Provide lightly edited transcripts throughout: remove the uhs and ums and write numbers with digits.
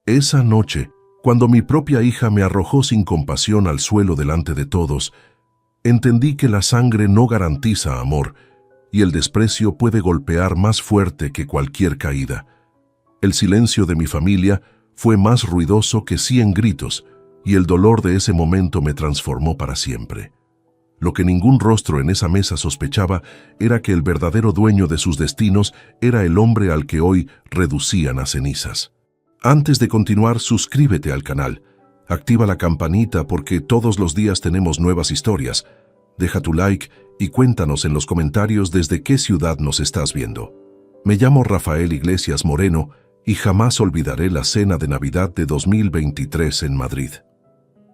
Esa noche, cuando mi propia hija me arrojó sin compasión al suelo delante de todos, entendí que la sangre no garantiza amor y el desprecio puede golpear más fuerte que cualquier caída. El silencio de mi familia fue más ruidoso que 100 gritos y el dolor de ese momento me transformó para siempre. Lo que ningún rostro en esa mesa sospechaba era que el verdadero dueño de sus destinos era el hombre al que hoy reducían a cenizas. Antes de continuar, suscríbete al canal, activa la campanita porque todos los días tenemos nuevas historias. Deja tu like y cuéntanos en los comentarios desde qué ciudad nos estás viendo. Me llamo Rafael Iglesias Moreno y jamás olvidaré la cena de Navidad de 2023 en Madrid.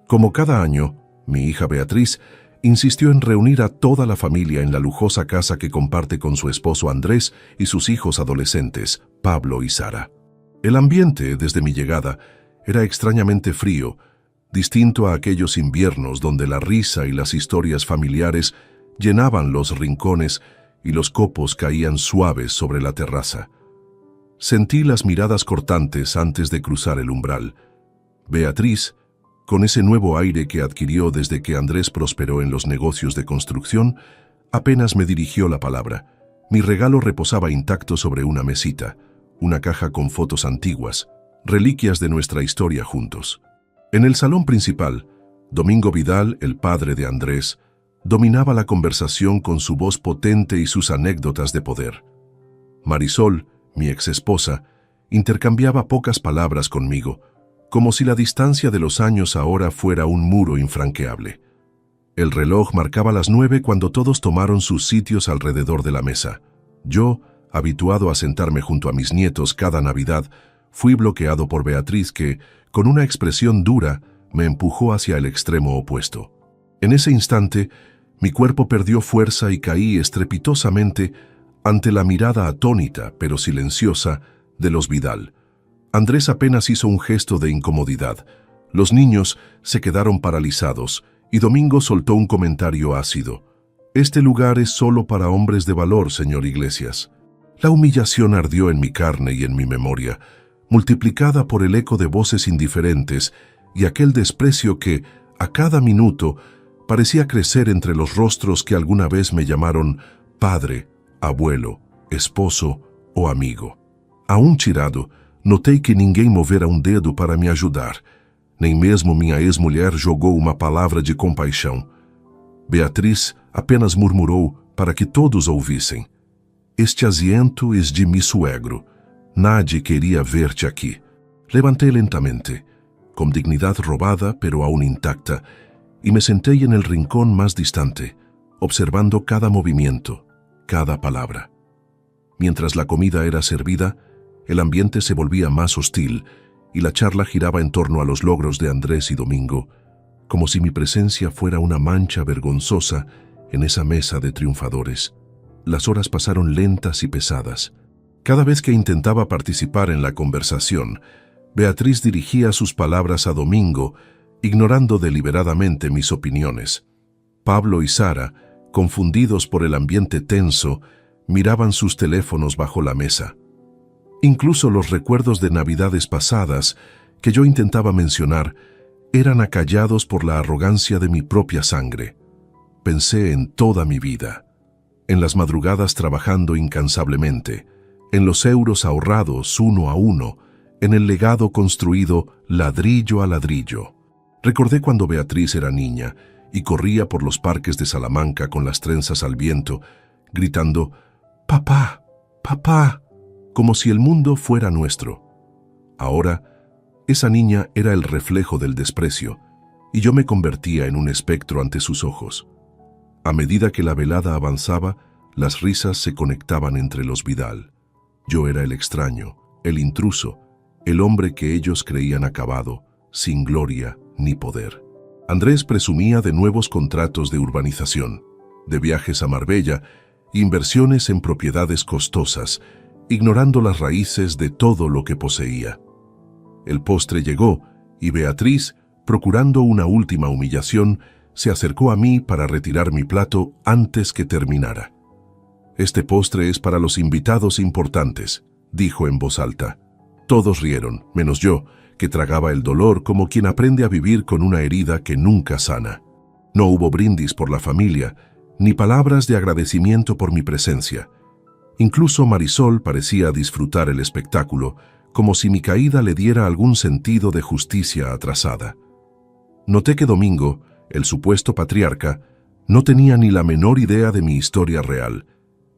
Como cada año, mi hija Beatriz insistió en reunir a toda la familia en la lujosa casa que comparte con su esposo Andrés y sus hijos adolescentes, Pablo y Sara. El ambiente, desde mi llegada, era extrañamente frío, distinto a aquellos inviernos donde la risa y las historias familiares llenaban los rincones y los copos caían suaves sobre la terraza. Sentí las miradas cortantes antes de cruzar el umbral. Beatriz, con ese nuevo aire que adquirió desde que Andrés prosperó en los negocios de construcción, apenas me dirigió la palabra. Mi regalo reposaba intacto sobre una mesita, una caja con fotos antiguas, reliquias de nuestra historia juntos. En el salón principal, Domingo Vidal, el padre de Andrés, dominaba la conversación con su voz potente y sus anécdotas de poder. Marisol, mi exesposa, intercambiaba pocas palabras conmigo, como si la distancia de los años ahora fuera un muro infranqueable. El reloj marcaba las 9 cuando todos tomaron sus sitios alrededor de la mesa. Yo, habituado a sentarme junto a mis nietos cada Navidad, fui bloqueado por Beatriz que, con una expresión dura, me empujó hacia el extremo opuesto. En ese instante, mi cuerpo perdió fuerza y caí estrepitosamente ante la mirada atónita, pero silenciosa, de los Vidal. Andrés apenas hizo un gesto de incomodidad. Los niños se quedaron paralizados y Domingo soltó un comentario ácido. «Este lugar es solo para hombres de valor, señor Iglesias». La humillación ardió en mi carne y en mi memoria, multiplicada por el eco de voces indiferentes y aquel desprecio que, a cada minuto, parecía crecer entre los rostros que alguna vez me llamaron padre, abuelo, esposo o amigo. Aún tirado, notei que ninguém movera um dedo para me ajudar. Nem mesmo minha ex-mulher jogou uma palavra de compaixão. Beatriz apenas murmurou para que todos ouvissem. «Este asiento es de mi suegro. Nadie quería verte aquí». Levanté lentamente, con dignidad robada pero aún intacta, y me senté en el rincón más distante, observando cada movimiento, cada palabra. Mientras la comida era servida, el ambiente se volvía más hostil y la charla giraba en torno a los logros de Andrés y Domingo, como si mi presencia fuera una mancha vergonzosa en esa mesa de triunfadores. Las horas pasaron lentas y pesadas. Cada vez que intentaba participar en la conversación, Beatriz dirigía sus palabras a Domingo, ignorando deliberadamente mis opiniones. Pablo y Sara, confundidos por el ambiente tenso, miraban sus teléfonos bajo la mesa. Incluso los recuerdos de Navidades pasadas, que yo intentaba mencionar, eran acallados por la arrogancia de mi propia sangre. Pensé en toda mi vida, en las madrugadas trabajando incansablemente, en los euros ahorrados uno a uno, en el legado construido ladrillo a ladrillo. Recordé cuando Beatriz era niña y corría por los parques de Salamanca con las trenzas al viento, gritando «¡Papá! ¡Papá!», como si el mundo fuera nuestro. Ahora, esa niña era el reflejo del desprecio, y yo me convertía en un espectro ante sus ojos. A medida que la velada avanzaba, las risas se conectaban entre los Vidal. Yo era el extraño, el intruso, el hombre que ellos creían acabado, sin gloria ni poder. Andrés presumía de nuevos contratos de urbanización, de viajes a Marbella, inversiones en propiedades costosas, ignorando las raíces de todo lo que poseía. El postre llegó y Beatriz, procurando una última humillación, se acercó a mí para retirar mi plato antes que terminara. «Este postre es para los invitados importantes», dijo en voz alta. Todos rieron, menos yo, que tragaba el dolor como quien aprende a vivir con una herida que nunca sana. No hubo brindis por la familia, ni palabras de agradecimiento por mi presencia. Incluso Marisol parecía disfrutar el espectáculo, como si mi caída le diera algún sentido de justicia atrasada. Noté que Domingo, el supuesto patriarca, no tenía ni la menor idea de mi historia real,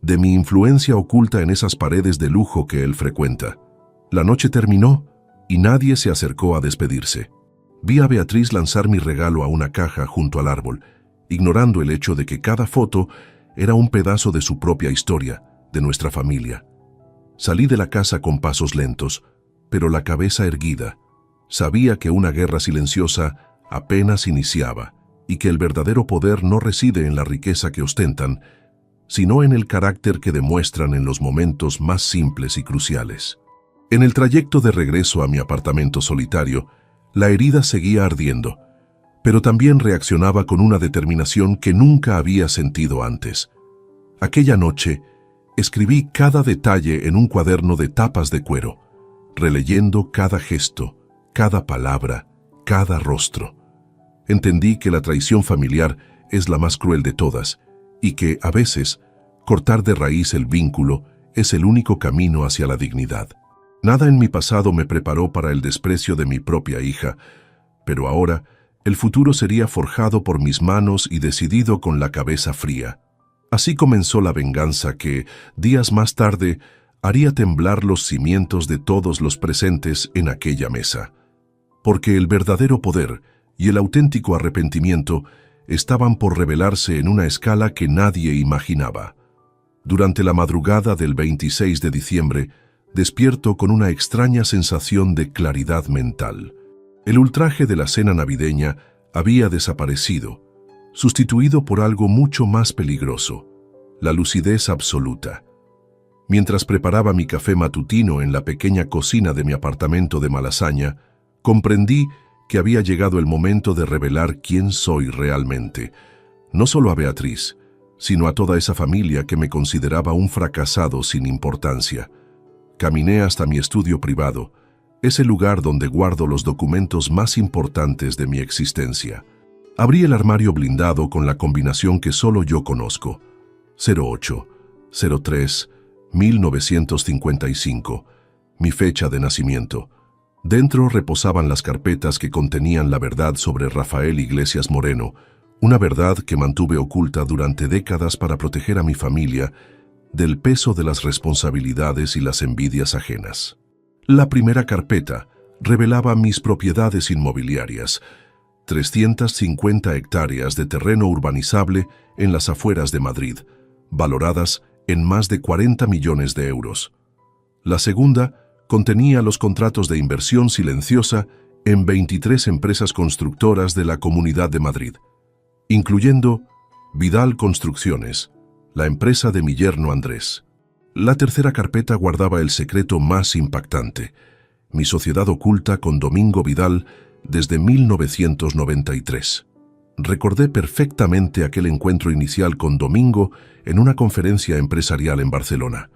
de mi influencia oculta en esas paredes de lujo que él frecuenta. La noche terminó y nadie se acercó a despedirse. Vi a Beatriz lanzar mi regalo a una caja junto al árbol, ignorando el hecho de que cada foto era un pedazo de su propia historia, de nuestra familia. Salí de la casa con pasos lentos, pero la cabeza erguida. Sabía que una guerra silenciosa apenas iniciaba y que el verdadero poder no reside en la riqueza que ostentan, sino en el carácter que demuestran en los momentos más simples y cruciales. En el trayecto de regreso a mi apartamento solitario, la herida seguía ardiendo, pero también reaccionaba con una determinación que nunca había sentido antes. Aquella noche, escribí cada detalle en un cuaderno de tapas de cuero, releyendo cada gesto, cada palabra, cada rostro. Entendí que la traición familiar es la más cruel de todas y que, a veces, cortar de raíz el vínculo es el único camino hacia la dignidad. Nada en mi pasado me preparó para el desprecio de mi propia hija, pero ahora el futuro sería forjado por mis manos y decidido con la cabeza fría. Así comenzó la venganza que, días más tarde, haría temblar los cimientos de todos los presentes en aquella mesa. Porque el verdadero poder y el auténtico arrepentimiento estaban por revelarse en una escala que nadie imaginaba. Durante la madrugada del 26 de diciembre, despierto con una extraña sensación de claridad mental. El ultraje de la cena navideña había desaparecido, sustituido por algo mucho más peligroso, la lucidez absoluta. Mientras preparaba mi café matutino en la pequeña cocina de mi apartamento de Malasaña, comprendí que había llegado el momento de revelar quién soy realmente, no solo a Beatriz, sino a toda esa familia que me consideraba un fracasado sin importancia. Caminé hasta mi estudio privado, ese lugar donde guardo los documentos más importantes de mi existencia. Abrí el armario blindado con la combinación que solo yo conozco: 08, 03, 1955, mi fecha de nacimiento. Dentro reposaban las carpetas que contenían la verdad sobre Rafael Iglesias Moreno, una verdad que mantuve oculta durante décadas para proteger a mi familia del peso de las responsabilidades y las envidias ajenas. La primera carpeta revelaba mis propiedades inmobiliarias, 350 hectáreas de terreno urbanizable en las afueras de Madrid, valoradas en más de 40 millones de euros. La segunda contenía los contratos de inversión silenciosa en 23 empresas constructoras de la Comunidad de Madrid, incluyendo Vidal Construcciones, la empresa de mi yerno Andrés. La tercera carpeta guardaba el secreto más impactante: mi sociedad oculta con Domingo Vidal desde 1993. Recordé perfectamente aquel encuentro inicial con Domingo en una conferencia empresarial en Barcelona.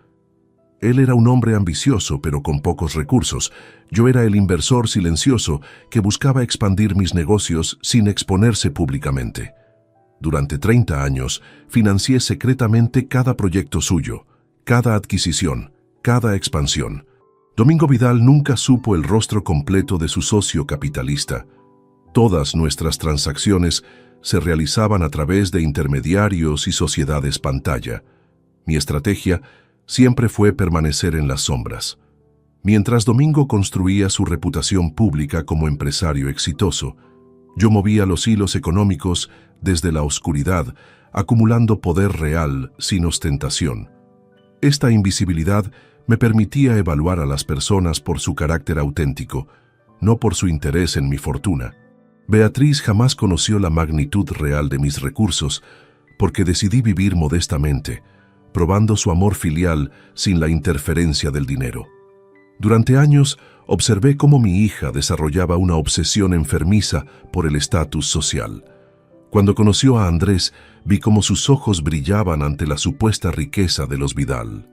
Él era un hombre ambicioso, pero con pocos recursos. Yo era el inversor silencioso que buscaba expandir mis negocios sin exponerse públicamente. Durante 30 años, financié secretamente cada proyecto suyo, cada adquisición, cada expansión. Domingo Vidal nunca supo el rostro completo de su socio capitalista. Todas nuestras transacciones se realizaban a través de intermediarios y sociedades pantalla. Mi estrategia siempre fue permanecer en las sombras. Mientras Domingo construía su reputación pública como empresario exitoso, yo movía los hilos económicos desde la oscuridad, acumulando poder real sin ostentación. Esta invisibilidad me permitía evaluar a las personas por su carácter auténtico, no por su interés en mi fortuna. Beatriz jamás conoció la magnitud real de mis recursos, porque decidí vivir modestamente, probando su amor filial sin la interferencia del dinero. Durante años, observé cómo mi hija desarrollaba una obsesión enfermiza por el estatus social. Cuando conoció a Andrés, vi cómo sus ojos brillaban ante la supuesta riqueza de los Vidal.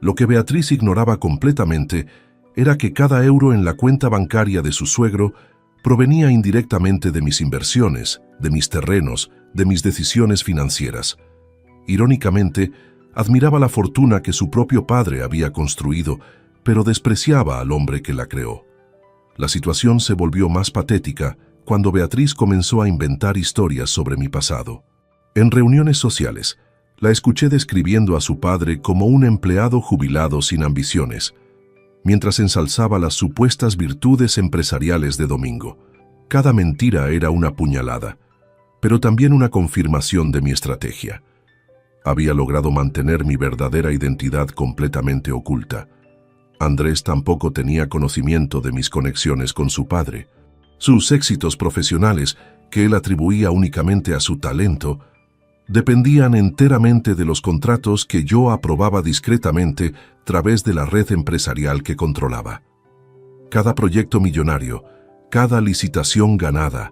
Lo que Beatriz ignoraba completamente era que cada euro en la cuenta bancaria de su suegro provenía indirectamente de mis inversiones, de mis terrenos, de mis decisiones financieras. Irónicamente, admiraba la fortuna que su propio padre había construido, pero despreciaba al hombre que la creó. La situación se volvió más patética cuando Beatriz comenzó a inventar historias sobre mi pasado. En reuniones sociales, la escuché describiendo a su padre como un empleado jubilado sin ambiciones, mientras ensalzaba las supuestas virtudes empresariales de Domingo. Cada mentira era una puñalada, pero también una confirmación de mi estrategia. Había logrado mantener mi verdadera identidad completamente oculta. Andrés tampoco tenía conocimiento de mis conexiones con su padre. Sus éxitos profesionales, que él atribuía únicamente a su talento, dependían enteramente de los contratos que yo aprobaba discretamente a través de la red empresarial que controlaba. Cada proyecto millonario, cada licitación ganada,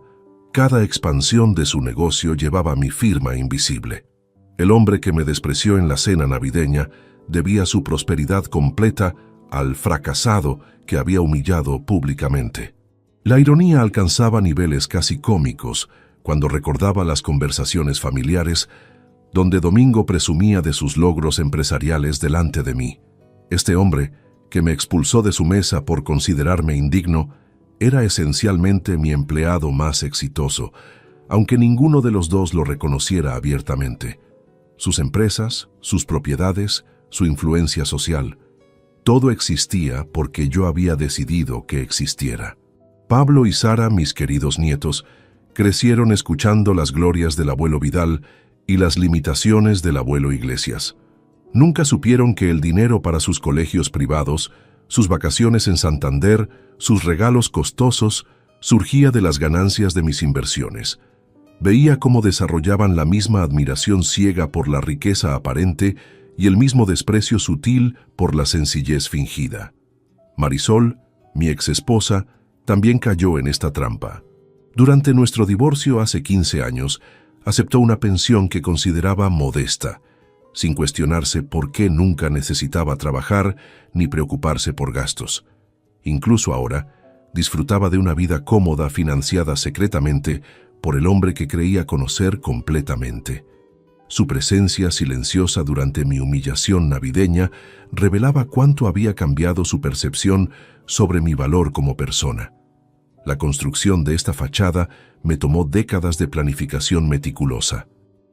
cada expansión de su negocio llevaba mi firma invisible. El hombre que me despreció en la cena navideña debía su prosperidad completa al fracasado que había humillado públicamente. La ironía alcanzaba niveles casi cómicos cuando recordaba las conversaciones familiares donde Domingo presumía de sus logros empresariales delante de mí. Este hombre, que me expulsó de su mesa por considerarme indigno, era esencialmente mi empleado más exitoso, aunque ninguno de los dos lo reconociera abiertamente. Sus empresas, sus propiedades, su influencia social, todo existía porque yo había decidido que existiera. Pablo y Sara, mis queridos nietos, crecieron escuchando las glorias del abuelo Vidal y las limitaciones del abuelo Iglesias. Nunca supieron que el dinero para sus colegios privados, sus vacaciones en Santander, sus regalos costosos, surgía de las ganancias de mis inversiones. Veía cómo desarrollaban la misma admiración ciega por la riqueza aparente y el mismo desprecio sutil por la sencillez fingida. Marisol, mi exesposa, también cayó en esta trampa. Durante nuestro divorcio hace 15 años, aceptó una pensión que consideraba modesta, sin cuestionarse por qué nunca necesitaba trabajar ni preocuparse por gastos. Incluso ahora, disfrutaba de una vida cómoda financiada secretamente por el hombre que creía conocer completamente. Su presencia silenciosa durante mi humillación navideña revelaba cuánto había cambiado su percepción sobre mi valor como persona. La construcción de esta fachada me tomó décadas de planificación meticulosa.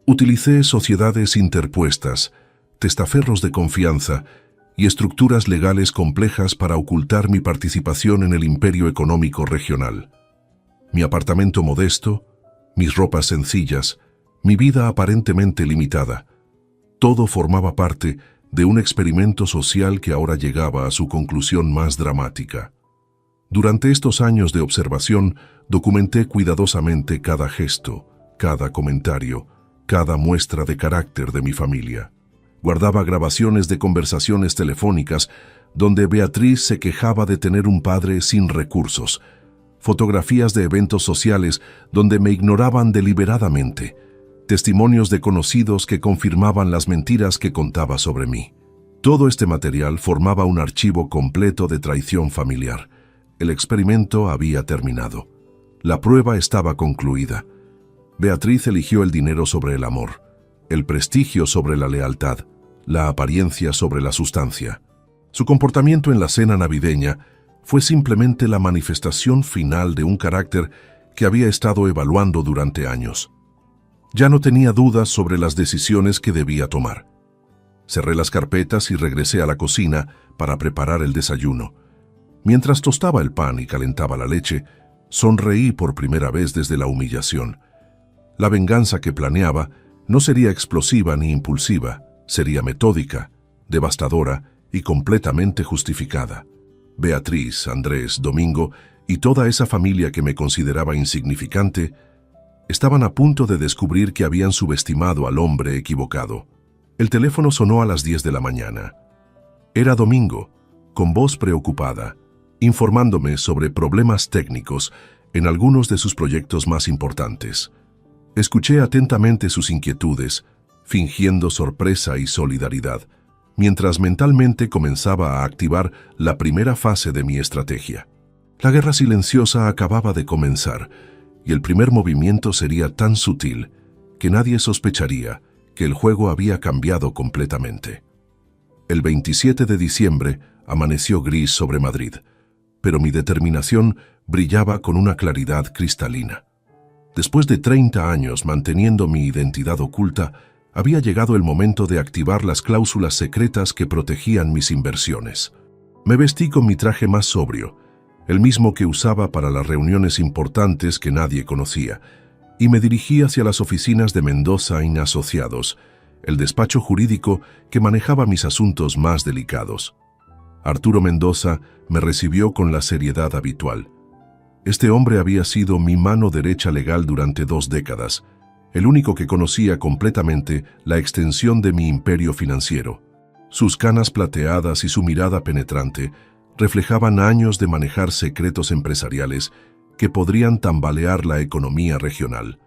Utilicé sociedades interpuestas, testaferros de confianza y estructuras legales complejas para ocultar mi participación en el imperio económico regional. Mi apartamento modesto, mis ropas sencillas, mi vida aparentemente limitada, todo formaba parte de un experimento social que ahora llegaba a su conclusión más dramática. Durante estos años de observación, documenté cuidadosamente cada gesto, cada comentario, cada muestra de carácter de mi familia. Guardaba grabaciones de conversaciones telefónicas donde Beatriz se quejaba de tener un padre sin recursos, fotografías de eventos sociales donde me ignoraban deliberadamente, testimonios de conocidos que confirmaban las mentiras que contaba sobre mí. Todo este material formaba un archivo completo de traición familiar. El experimento había terminado. La prueba estaba concluida. Beatriz eligió el dinero sobre el amor, el prestigio sobre la lealtad, la apariencia sobre la sustancia. Su comportamiento en la cena navideña fue simplemente la manifestación final de un carácter que había estado evaluando durante años. Ya no tenía dudas sobre las decisiones que debía tomar. Cerré las carpetas y regresé a la cocina para preparar el desayuno. Mientras tostaba el pan y calentaba la leche, sonreí por primera vez desde la humillación. La venganza que planeaba no sería explosiva ni impulsiva, sería metódica, devastadora y completamente justificada. Beatriz, Andrés, Domingo y toda esa familia que me consideraba insignificante estaban a punto de descubrir que habían subestimado al hombre equivocado. El teléfono sonó a las 10 de la mañana. Era Domingo, con voz preocupada, informándome sobre problemas técnicos en algunos de sus proyectos más importantes. Escuché atentamente sus inquietudes, fingiendo sorpresa y solidaridad, mientras mentalmente comenzaba a activar la primera fase de mi estrategia. La guerra silenciosa acababa de comenzar, y el primer movimiento sería tan sutil que nadie sospecharía que el juego había cambiado completamente. El 27 de diciembre amaneció gris sobre Madrid, pero mi determinación brillaba con una claridad cristalina. Después de 30 años manteniendo mi identidad oculta, había llegado el momento de activar las cláusulas secretas que protegían mis inversiones. Me vestí con mi traje más sobrio, el mismo que usaba para las reuniones importantes que nadie conocía, y me dirigí hacia las oficinas de Mendoza & Asociados, el despacho jurídico que manejaba mis asuntos más delicados. Arturo Mendoza me recibió con la seriedad habitual. Este hombre había sido mi mano derecha legal durante 2 décadas, el único que conocía completamente la extensión de mi imperio financiero. Sus canas plateadas y su mirada penetrante reflejaban años de manejar secretos empresariales que podrían tambalear la economía regional.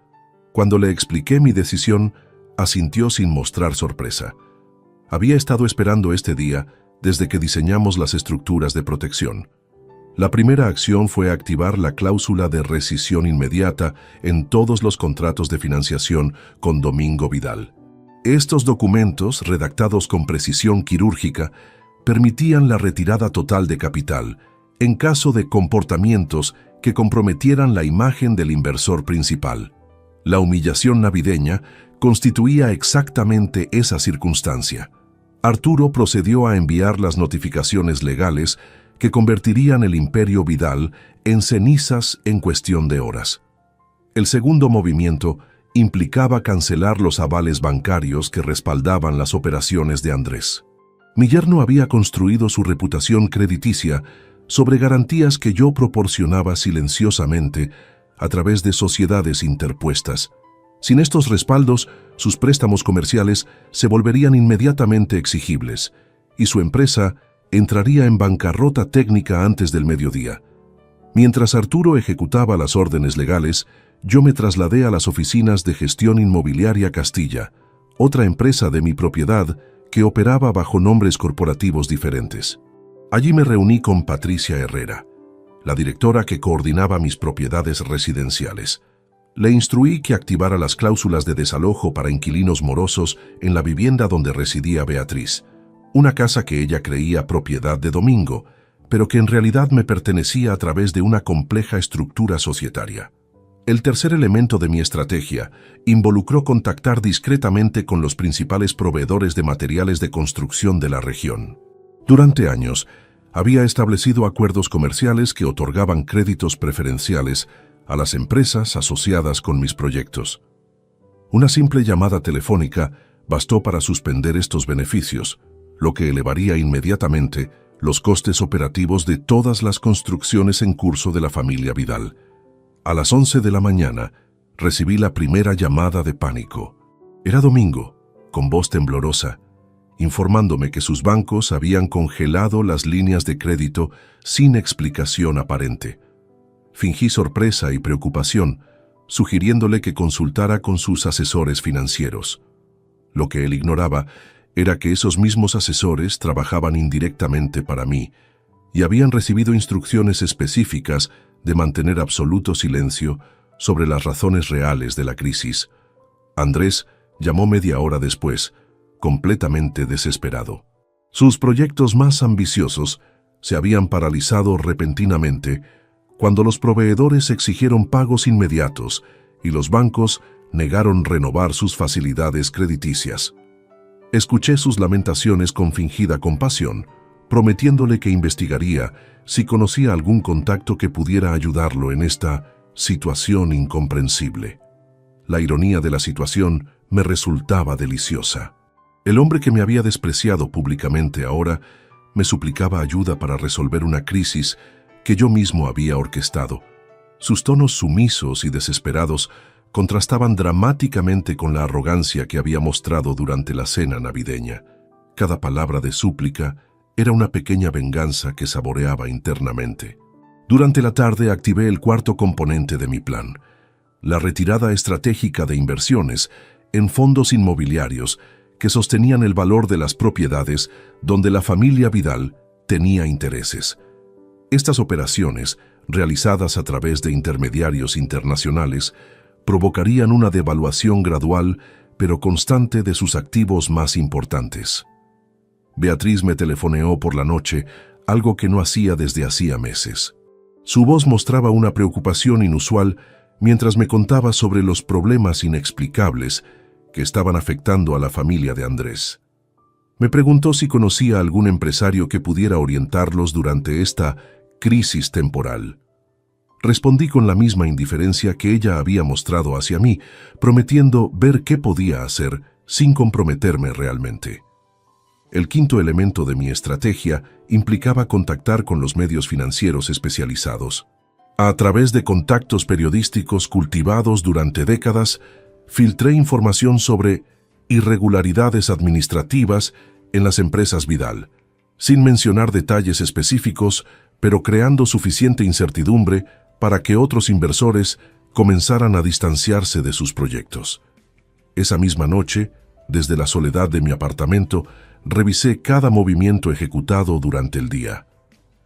Cuando le expliqué mi decisión, asintió sin mostrar sorpresa. Había estado esperando este día desde que diseñamos las estructuras de protección. La primera acción fue activar la cláusula de rescisión inmediata en todos los contratos de financiación con Domingo Vidal. Estos documentos, redactados con precisión quirúrgica, permitían la retirada total de capital en caso de comportamientos que comprometieran la imagen del inversor principal. La humillación navideña constituía exactamente esa circunstancia. Arturo procedió a enviar las notificaciones legales que convertirían el imperio Vidal en cenizas en cuestión de horas. El segundo movimiento implicaba cancelar los avales bancarios que respaldaban las operaciones de Andrés. Mi yerno había construido su reputación crediticia sobre garantías que yo proporcionaba silenciosamente a través de sociedades interpuestas. Sin estos respaldos, sus préstamos comerciales se volverían inmediatamente exigibles y su empresa entraría en bancarrota técnica antes del mediodía. Mientras Arturo ejecutaba las órdenes legales, yo me trasladé a las oficinas de Gestión Inmobiliaria Castilla, otra empresa de mi propiedad que operaba bajo nombres corporativos diferentes. Allí me reuní con Patricia Herrera, la directora que coordinaba mis propiedades residenciales. Le instruí que activara las cláusulas de desalojo para inquilinos morosos en la vivienda donde residía Beatriz, una casa que ella creía propiedad de Domingo, pero que en realidad me pertenecía a través de una compleja estructura societaria. El tercer elemento de mi estrategia involucró contactar discretamente con los principales proveedores de materiales de construcción de la región. Durante años, había establecido acuerdos comerciales que otorgaban créditos preferenciales a las empresas asociadas con mis proyectos. Una simple llamada telefónica bastó para suspender estos beneficios, lo que elevaría inmediatamente los costes operativos de todas las construcciones en curso de la familia Vidal. A las 11 de la mañana, recibí la primera llamada de pánico. Era Domingo, con voz temblorosa, informándome que sus bancos habían congelado las líneas de crédito sin explicación aparente. Fingí sorpresa y preocupación, sugiriéndole que consultara con sus asesores financieros. Lo que él ignoraba era que esos mismos asesores trabajaban indirectamente para mí y habían recibido instrucciones específicas de mantener absoluto silencio sobre las razones reales de la crisis. Andrés llamó media hora después, completamente desesperado. Sus proyectos más ambiciosos se habían paralizado repentinamente cuando los proveedores exigieron pagos inmediatos y los bancos negaron renovar sus facilidades crediticias. Escuché sus lamentaciones con fingida compasión, prometiéndole que investigaría si conocía algún contacto que pudiera ayudarlo en esta situación incomprensible. La ironía de la situación me resultaba deliciosa. El hombre que me había despreciado públicamente ahora me suplicaba ayuda para resolver una crisis que yo mismo había orquestado. Sus tonos sumisos y desesperados contrastaban dramáticamente con la arrogancia que había mostrado durante la cena navideña. Cada palabra de súplica era una pequeña venganza que saboreaba internamente. Durante la tarde activé el cuarto componente de mi plan, la retirada estratégica de inversiones en fondos inmobiliarios que sostenían el valor de las propiedades donde la familia Vidal tenía intereses. Estas operaciones, realizadas a través de intermediarios internacionales, provocarían una devaluación gradual pero constante de sus activos más importantes. Beatriz me telefoneó por la noche, algo que no hacía desde hacía meses. Su voz mostraba una preocupación inusual mientras me contaba sobre los problemas inexplicables que estaban afectando a la familia de Andrés. Me preguntó si conocía a algún empresario que pudiera orientarlos durante esta crisis temporal. Respondí con la misma indiferencia que ella había mostrado hacia mí, prometiendo ver qué podía hacer sin comprometerme realmente. El quinto elemento de mi estrategia implicaba contactar con los medios financieros especializados. A través de contactos periodísticos cultivados durante décadas, filtré información sobre irregularidades administrativas en las empresas Vidal, sin mencionar detalles específicos, pero creando suficiente incertidumbre para que otros inversores comenzaran a distanciarse de sus proyectos. Esa misma noche, desde la soledad de mi apartamento, revisé cada movimiento ejecutado durante el día.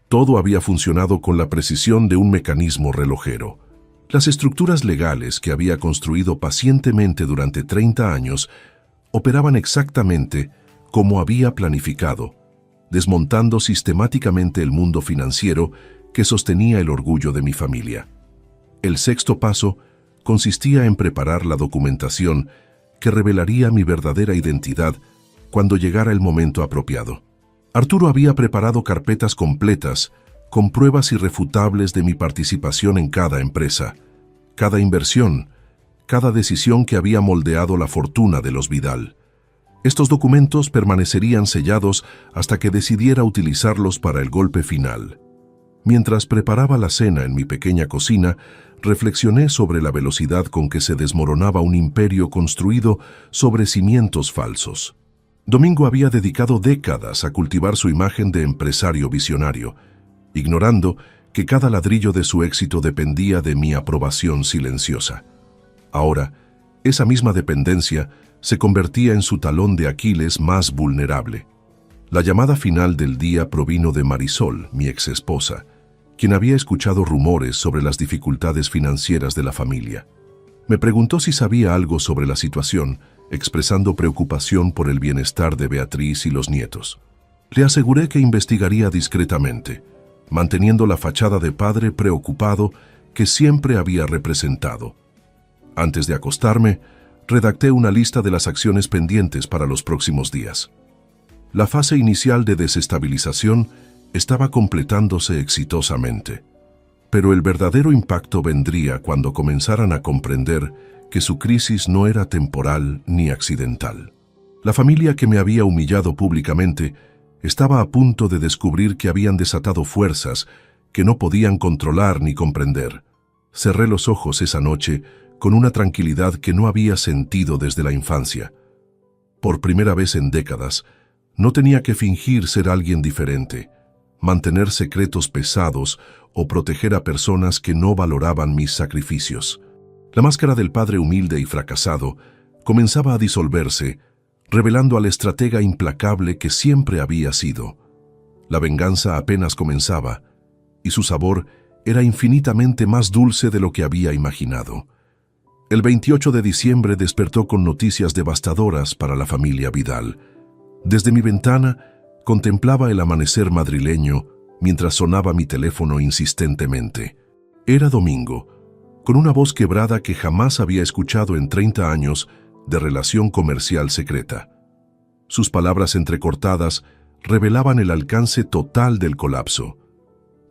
Todo había funcionado con la precisión de un mecanismo relojero. Las estructuras legales que había construido pacientemente durante 30 años operaban exactamente como había planificado, desmontando sistemáticamente el mundo financiero que sostenía el orgullo de mi familia. El sexto paso consistía en preparar la documentación que revelaría mi verdadera identidad cuando llegara el momento apropiado. Arturo había preparado carpetas completas con pruebas irrefutables de mi participación en cada empresa, cada inversión, cada decisión que había moldeado la fortuna de los Vidal. Estos documentos permanecerían sellados hasta que decidiera utilizarlos para el golpe final. Mientras preparaba la cena en mi pequeña cocina, reflexioné sobre la velocidad con que se desmoronaba un imperio construido sobre cimientos falsos. Domingo había dedicado décadas a cultivar su imagen de empresario visionario, ignorando que cada ladrillo de su éxito dependía de mi aprobación silenciosa. Ahora, esa misma dependencia se convertía en su talón de Aquiles más vulnerable. La llamada final del día provino de Marisol, mi exesposa, quien había escuchado rumores sobre las dificultades financieras de la familia. Me preguntó si sabía algo sobre la situación, expresando preocupación por el bienestar de Beatriz y los nietos. Le aseguré que investigaría discretamente, manteniendo la fachada de padre preocupado que siempre había representado. Antes de acostarme, redacté una lista de las acciones pendientes para los próximos días. La fase inicial de desestabilización estaba completándose exitosamente, pero el verdadero impacto vendría cuando comenzaran a comprender que su crisis no era temporal ni accidental. La familia que me había humillado públicamente estaba a punto de descubrir que habían desatado fuerzas que no podían controlar ni comprender. Cerré los ojos esa noche con una tranquilidad que no había sentido desde la infancia. Por primera vez en décadas, no tenía que fingir ser alguien diferente, mantener secretos pesados o proteger a personas que no valoraban mis sacrificios. La máscara del padre humilde y fracasado comenzaba a disolverse, revelando al estratega implacable que siempre había sido. La venganza apenas comenzaba, y su sabor era infinitamente más dulce de lo que había imaginado. El 28 de diciembre despertó con noticias devastadoras para la familia Vidal. Desde mi ventana contemplaba el amanecer madrileño mientras sonaba mi teléfono insistentemente. Era Domingo, con una voz quebrada que jamás había escuchado en 30 años de relación comercial secreta. Sus palabras entrecortadas revelaban el alcance total del colapso.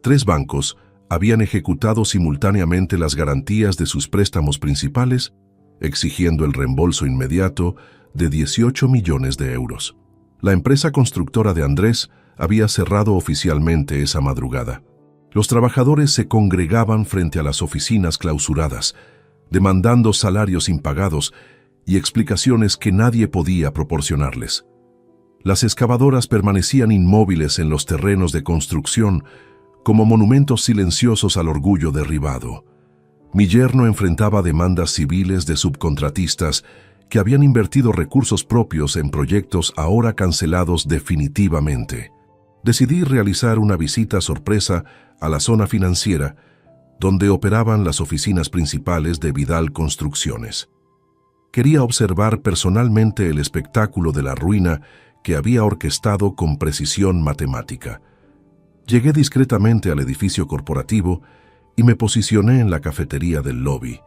3 bancos habían ejecutado simultáneamente las garantías de sus préstamos principales, exigiendo el reembolso inmediato de 18 millones de euros. La empresa constructora de Andrés había cerrado oficialmente esa madrugada. Los trabajadores se congregaban frente a las oficinas clausuradas, demandando salarios impagados y explicaciones que nadie podía proporcionarles. Las excavadoras permanecían inmóviles en los terrenos de construcción, como monumentos silenciosos al orgullo derribado. Mi yerno enfrentaba demandas civiles de subcontratistas que habían invertido recursos propios en proyectos ahora cancelados definitivamente. Decidí realizar una visita sorpresa a la zona financiera, donde operaban las oficinas principales de Vidal Construcciones. Quería observar personalmente el espectáculo de la ruina que había orquestado con precisión matemática. Llegué discretamente al edificio corporativo y me posicioné en la cafetería del lobby,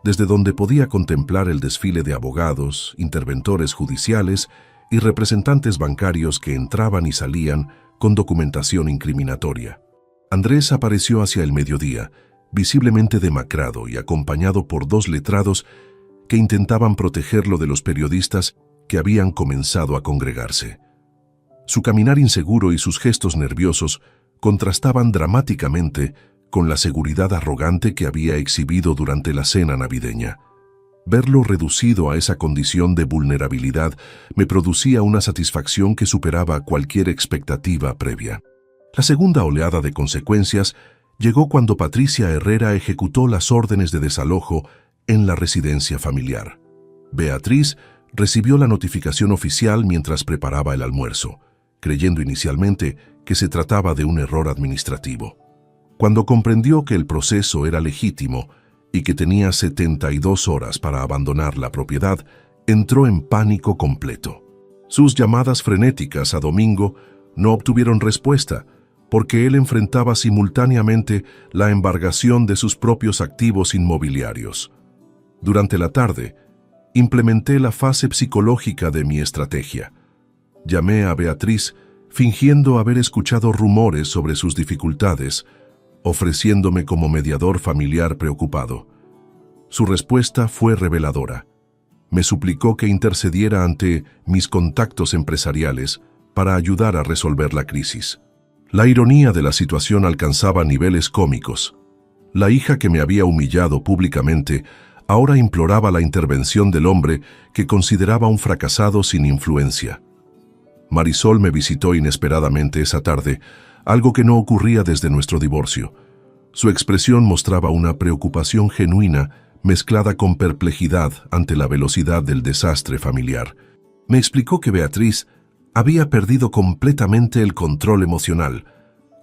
desde donde podía contemplar el desfile de abogados, interventores judiciales y representantes bancarios que entraban y salían con documentación incriminatoria. Andrés apareció hacia el mediodía, visiblemente demacrado y acompañado por 2 letrados que intentaban protegerlo de los periodistas que habían comenzado a congregarse. Su caminar inseguro y sus gestos nerviosos contrastaban dramáticamente con la seguridad arrogante que había exhibido durante la cena navideña. Verlo reducido a esa condición de vulnerabilidad me producía una satisfacción que superaba cualquier expectativa previa. La segunda oleada de consecuencias llegó cuando Patricia Herrera ejecutó las órdenes de desalojo en la residencia familiar. Beatriz recibió la notificación oficial mientras preparaba el almuerzo, creyendo inicialmente que se trataba de un error administrativo. Cuando comprendió que el proceso era legítimo y que tenía 72 horas para abandonar la propiedad, entró en pánico completo. Sus llamadas frenéticas a Domingo no obtuvieron respuesta, porque él enfrentaba simultáneamente la embargación de sus propios activos inmobiliarios. Durante la tarde, implementé la fase psicológica de mi estrategia. Llamé a Beatriz, fingiendo haber escuchado rumores sobre sus dificultades, ofreciéndome como mediador familiar preocupado. Su respuesta fue reveladora. Me suplicó que intercediera ante mis contactos empresariales para ayudar a resolver la crisis. La ironía de la situación alcanzaba niveles cómicos. La hija que me había humillado públicamente ahora imploraba la intervención del hombre que consideraba un fracasado sin influencia. Marisol me visitó inesperadamente esa tarde, algo que no ocurría desde nuestro divorcio. Su expresión mostraba una preocupación genuina mezclada con perplejidad ante la velocidad del desastre familiar. Me explicó que Beatriz había perdido completamente el control emocional,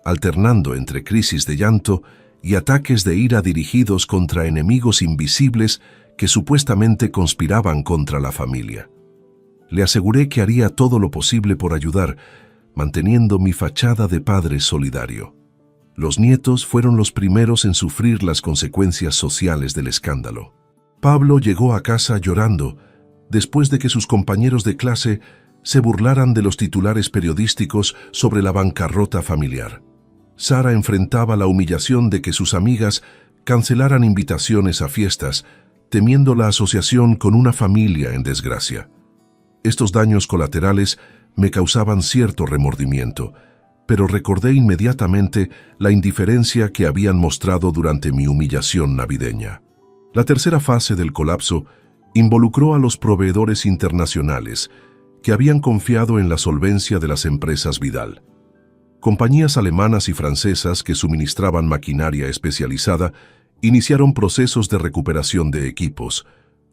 alternando entre crisis de llanto y ataques de ira dirigidos contra enemigos invisibles que supuestamente conspiraban contra la familia. Le aseguré que haría todo lo posible por ayudar, manteniendo mi fachada de padre solidario. Los nietos fueron los primeros en sufrir las consecuencias sociales del escándalo. Pablo llegó a casa llorando, después de que sus compañeros de clase se burlaran de los titulares periodísticos sobre la bancarrota familiar. Sara enfrentaba la humillación de que sus amigas cancelaran invitaciones a fiestas, temiendo la asociación con una familia en desgracia. Estos daños colaterales me causaban cierto remordimiento, pero recordé inmediatamente la indiferencia que habían mostrado durante mi humillación navideña. La tercera fase del colapso involucró a los proveedores internacionales que habían confiado en la solvencia de las empresas Vidal. Compañías alemanas y francesas que suministraban maquinaria especializada iniciaron procesos de recuperación de equipos,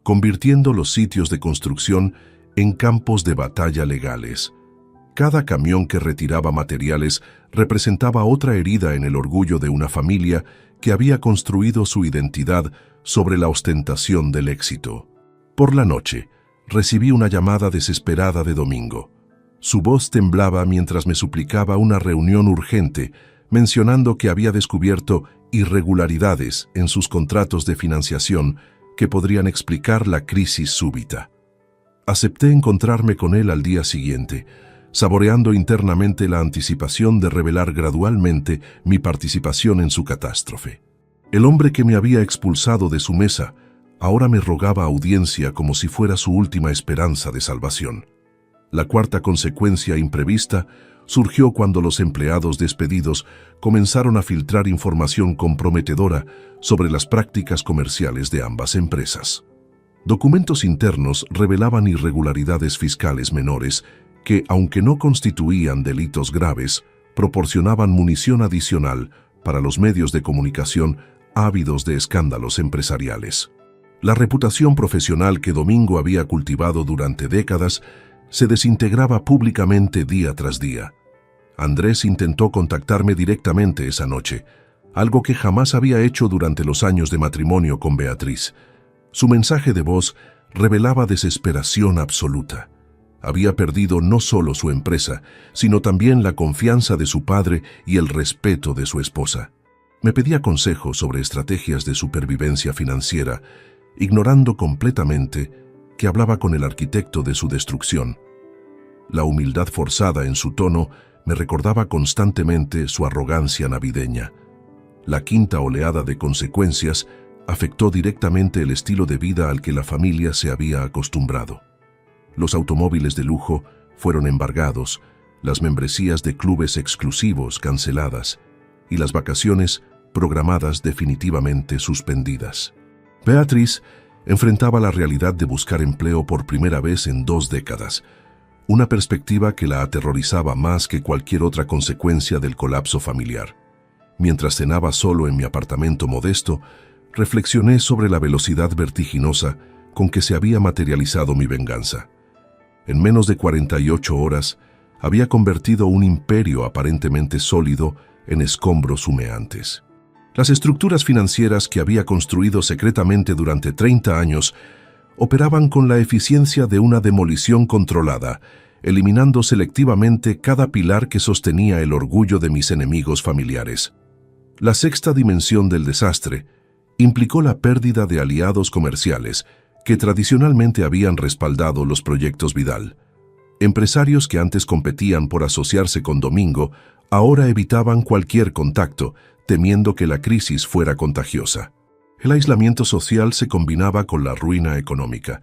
convirtiendo los sitios de construcción en campos de batalla legales. Cada camión que retiraba materiales representaba otra herida en el orgullo de una familia que había construido su identidad sobre la ostentación del éxito. Por la noche, recibí una llamada desesperada de Domingo. Su voz temblaba mientras me suplicaba una reunión urgente, mencionando que había descubierto irregularidades en sus contratos de financiación que podrían explicar la crisis súbita. Acepté encontrarme con él al día siguiente, saboreando internamente la anticipación de revelar gradualmente mi participación en su catástrofe. El hombre que me había expulsado de su mesa ahora me rogaba audiencia como si fuera su última esperanza de salvación. La cuarta consecuencia imprevista surgió cuando los empleados despedidos comenzaron a filtrar información comprometedora sobre las prácticas comerciales de ambas empresas. Documentos internos revelaban irregularidades fiscales menores que, aunque no constituían delitos graves, proporcionaban munición adicional para los medios de comunicación ávidos de escándalos empresariales. La reputación profesional que Domingo había cultivado durante décadas se desintegraba públicamente día tras día. Andrés intentó contactarme directamente esa noche, algo que jamás había hecho durante los años de matrimonio con Beatriz. Su mensaje de voz revelaba desesperación absoluta. Había perdido no solo su empresa, sino también la confianza de su padre y el respeto de su esposa. Me pedía consejos sobre estrategias de supervivencia financiera, ignorando completamente que hablaba con el arquitecto de su destrucción. La humildad forzada en su tono me recordaba constantemente su arrogancia navideña. La quinta oleada de consecuencias afectó directamente el estilo de vida al que la familia se había acostumbrado. Los automóviles de lujo fueron embargados, las membresías de clubes exclusivos canceladas y las vacaciones programadas definitivamente suspendidas. Beatriz enfrentaba la realidad de buscar empleo por primera vez en 2 décadas, una perspectiva que la aterrorizaba más que cualquier otra consecuencia del colapso familiar. Mientras cenaba solo en mi apartamento modesto, reflexioné sobre la velocidad vertiginosa con que se había materializado mi venganza. En menos de 48 horas, había convertido un imperio aparentemente sólido en escombros humeantes. Las estructuras financieras que había construido secretamente durante 30 años operaban con la eficiencia de una demolición controlada, eliminando selectivamente cada pilar que sostenía el orgullo de mis enemigos familiares. La sexta dimensión del desastre implicó la pérdida de aliados comerciales que tradicionalmente habían respaldado los proyectos Vidal. Empresarios que antes competían por asociarse con Domingo ahora evitaban cualquier contacto, temiendo que la crisis fuera contagiosa. El aislamiento social se combinaba con la ruina económica,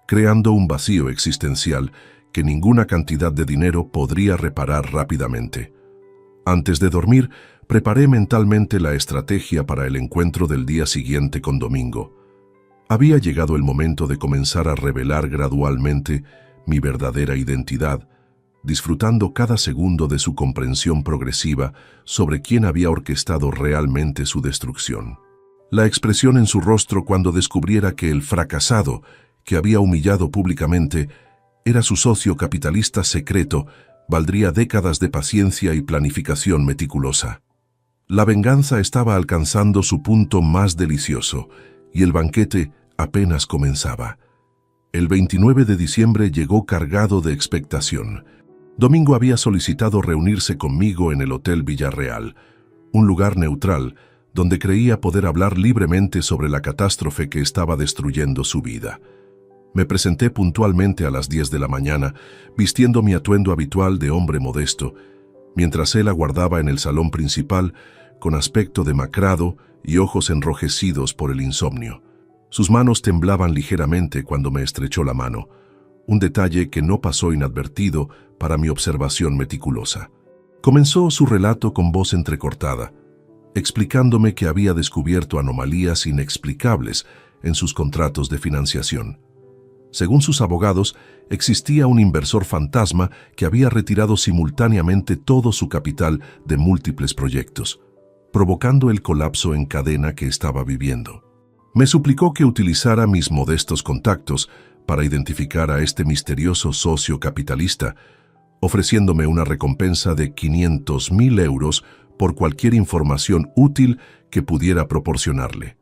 creando un vacío existencial que ninguna cantidad de dinero podría reparar rápidamente. Antes de dormir, preparé mentalmente la estrategia para el encuentro del día siguiente con Domingo. Había llegado el momento de comenzar a revelar gradualmente mi verdadera identidad, disfrutando cada segundo de su comprensión progresiva sobre quién había orquestado realmente su destrucción. La expresión en su rostro cuando descubriera que el fracasado, que había humillado públicamente, era su socio capitalista secreto, valdría décadas de paciencia y planificación meticulosa. La venganza estaba alcanzando su punto más delicioso, y el banquete apenas comenzaba. El 29 de diciembre llegó cargado de expectación. Domingo había solicitado reunirse conmigo en el Hotel Villarreal, un lugar neutral donde creía poder hablar libremente sobre la catástrofe que estaba destruyendo su vida. Me presenté puntualmente a las 10 de la mañana, vistiendo mi atuendo habitual de hombre modesto, mientras él aguardaba en el salón principal con aspecto demacrado y ojos enrojecidos por el insomnio. Sus manos temblaban ligeramente cuando me estrechó la mano, un detalle que no pasó inadvertido para mi observación meticulosa. Comenzó su relato con voz entrecortada, explicándome que había descubierto anomalías inexplicables en sus contratos de financiación. Según sus abogados, existía un inversor fantasma que había retirado simultáneamente todo su capital de múltiples proyectos, provocando el colapso en cadena que estaba viviendo. Me suplicó que utilizara mis modestos contactos para identificar a este misterioso socio capitalista, ofreciéndome una recompensa de 500.000 euros por cualquier información útil que pudiera proporcionarle.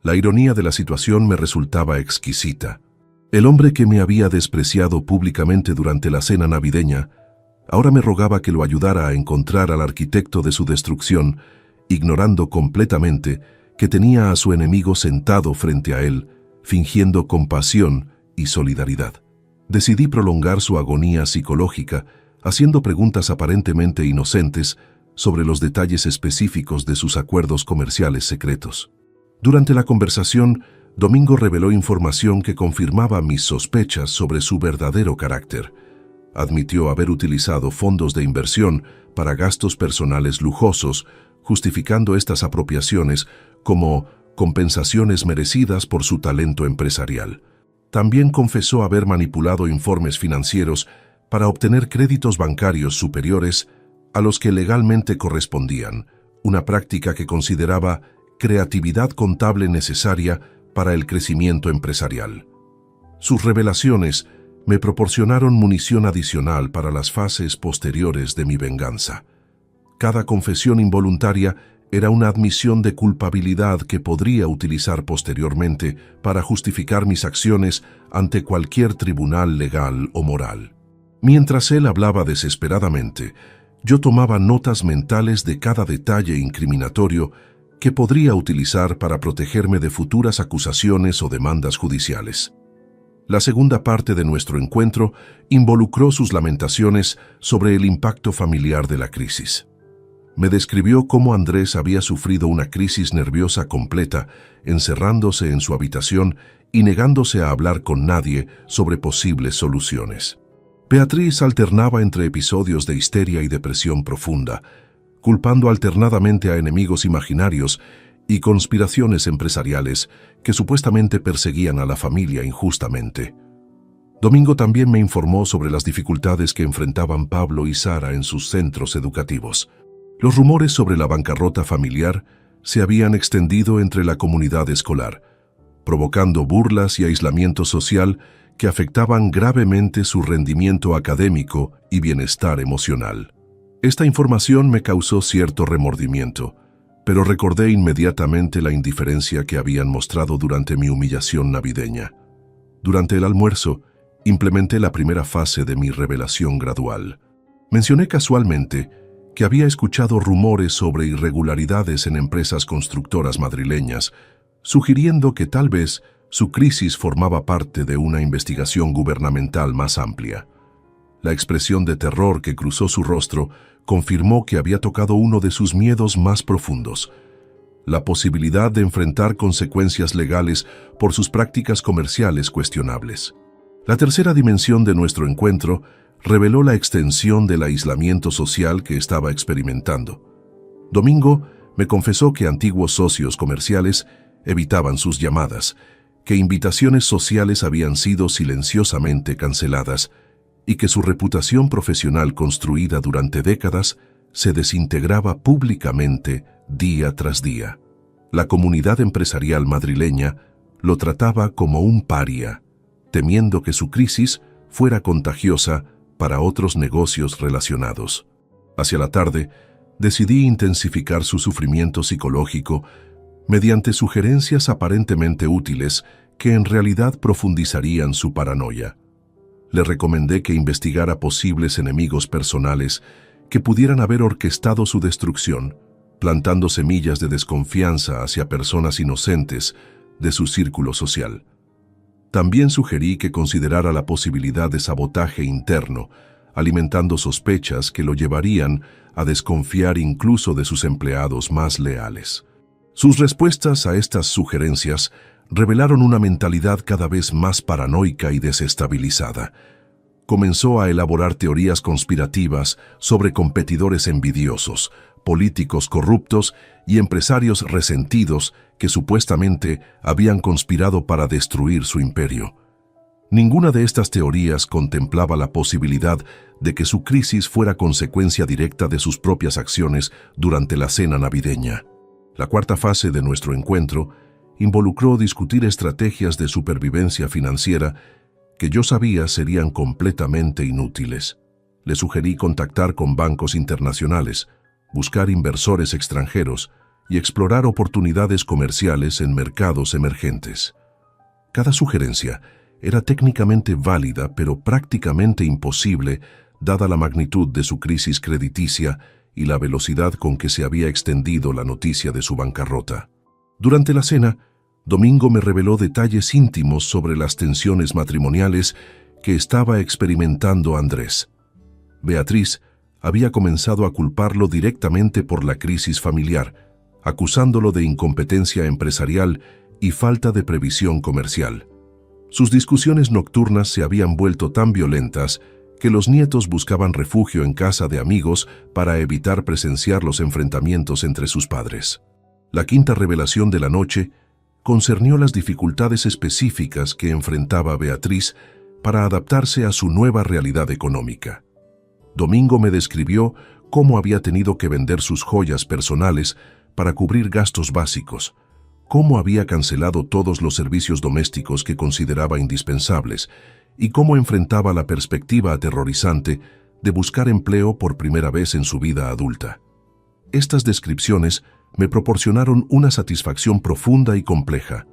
La ironía de la situación me resultaba exquisita. El hombre que me había despreciado públicamente durante la cena navideña, ahora me rogaba que lo ayudara a encontrar al arquitecto de su destrucción, ignorando completamente que tenía a su enemigo sentado frente a él, fingiendo compasión y solidaridad. Decidí prolongar su agonía psicológica, haciendo preguntas aparentemente inocentes sobre los detalles específicos de sus acuerdos comerciales secretos. Durante la conversación, Domingo reveló información que confirmaba mis sospechas sobre su verdadero carácter. Admitió haber utilizado fondos de inversión para gastos personales lujosos, justificando estas apropiaciones como compensaciones merecidas por su talento empresarial. También confesó haber manipulado informes financieros para obtener créditos bancarios superiores a los que legalmente correspondían, una práctica que consideraba creatividad contable necesaria para el crecimiento empresarial. Sus revelaciones me proporcionaron munición adicional para las fases posteriores de mi venganza. Cada confesión involuntaria era una admisión de culpabilidad que podría utilizar posteriormente para justificar mis acciones ante cualquier tribunal legal o moral. Mientras él hablaba desesperadamente, yo tomaba notas mentales de cada detalle incriminatorio que podría utilizar para protegerme de futuras acusaciones o demandas judiciales. La segunda parte de nuestro encuentro involucró sus lamentaciones sobre el impacto familiar de la crisis. Me describió cómo Andrés había sufrido una crisis nerviosa completa, encerrándose en su habitación y negándose a hablar con nadie sobre posibles soluciones. Beatriz alternaba entre episodios de histeria y depresión profunda, culpando alternadamente a enemigos imaginarios y conspiraciones empresariales que supuestamente perseguían a la familia injustamente. Domingo también me informó sobre las dificultades que enfrentaban Pablo y Sara en sus centros educativos. Los rumores sobre la bancarrota familiar se habían extendido entre la comunidad escolar, provocando burlas y aislamiento social que afectaban gravemente su rendimiento académico y bienestar emocional. Esta información me causó cierto remordimiento, pero recordé inmediatamente la indiferencia que habían mostrado durante mi humillación navideña. Durante el almuerzo, implementé la primera fase de mi revelación gradual. Mencioné casualmente que había escuchado rumores sobre irregularidades en empresas constructoras madrileñas, sugiriendo que tal vez su crisis formaba parte de una investigación gubernamental más amplia. La expresión de terror que cruzó su rostro confirmó que había tocado uno de sus miedos más profundos: la posibilidad de enfrentar consecuencias legales por sus prácticas comerciales cuestionables. La tercera dimensión de nuestro encuentro reveló la extensión del aislamiento social que estaba experimentando. Domingo me confesó que antiguos socios comerciales evitaban sus llamadas, que invitaciones sociales habían sido silenciosamente canceladas y que su reputación profesional construida durante décadas se desintegraba públicamente día tras día. La comunidad empresarial madrileña lo trataba como un paria, temiendo que su crisis fuera contagiosa para otros negocios relacionados. Hacia la tarde, decidí intensificar su sufrimiento psicológico mediante sugerencias aparentemente útiles que en realidad profundizarían su paranoia. Le recomendé que investigara posibles enemigos personales que pudieran haber orquestado su destrucción, plantando semillas de desconfianza hacia personas inocentes de su círculo social. También sugerí que considerara la posibilidad de sabotaje interno, alimentando sospechas que lo llevarían a desconfiar incluso de sus empleados más leales. Sus respuestas a estas sugerencias revelaron una mentalidad cada vez más paranoica y desestabilizada. Comenzó a elaborar teorías conspirativas sobre competidores envidiosos, políticos corruptos y empresarios resentidos que supuestamente habían conspirado para destruir su imperio. Ninguna de estas teorías contemplaba la posibilidad de que su crisis fuera consecuencia directa de sus propias acciones durante la cena navideña. La cuarta fase de nuestro encuentro involucró discutir estrategias de supervivencia financiera que yo sabía serían completamente inútiles. Le sugerí contactar con bancos internacionales, buscar inversores extranjeros y explorar oportunidades comerciales en mercados emergentes. Cada sugerencia era técnicamente válida, pero prácticamente imposible, dada la magnitud de su crisis crediticia y la velocidad con que se había extendido la noticia de su bancarrota. Durante la cena, Domingo me reveló detalles íntimos sobre las tensiones matrimoniales que estaba experimentando Andrés. Beatriz había comenzado a culparlo directamente por la crisis familiar, acusándolo de incompetencia empresarial y falta de previsión comercial. Sus discusiones nocturnas se habían vuelto tan violentas que los nietos buscaban refugio en casa de amigos para evitar presenciar los enfrentamientos entre sus padres. La quinta revelación de la noche concernió las dificultades específicas que enfrentaba Beatriz para adaptarse a su nueva realidad económica. Domingo me describió cómo había tenido que vender sus joyas personales para cubrir gastos básicos, cómo había cancelado todos los servicios domésticos que consideraba indispensables y cómo enfrentaba la perspectiva aterrorizante de buscar empleo por primera vez en su vida adulta. Estas descripciones me proporcionaron una satisfacción profunda y compleja.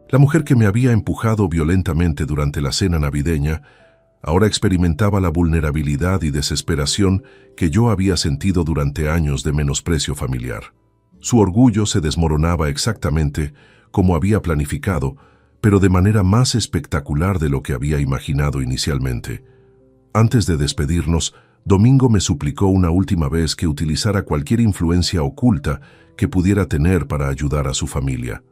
La mujer que me había empujado violentamente durante la cena navideña ahora experimentaba la vulnerabilidad y desesperación que yo había sentido durante años de menosprecio familiar. Su orgullo se desmoronaba exactamente como había planificado, pero de manera más espectacular de lo que había imaginado inicialmente. Antes de despedirnos, Domingo me suplicó una última vez que utilizara cualquier influencia oculta que pudiera tener para ayudar a su familia.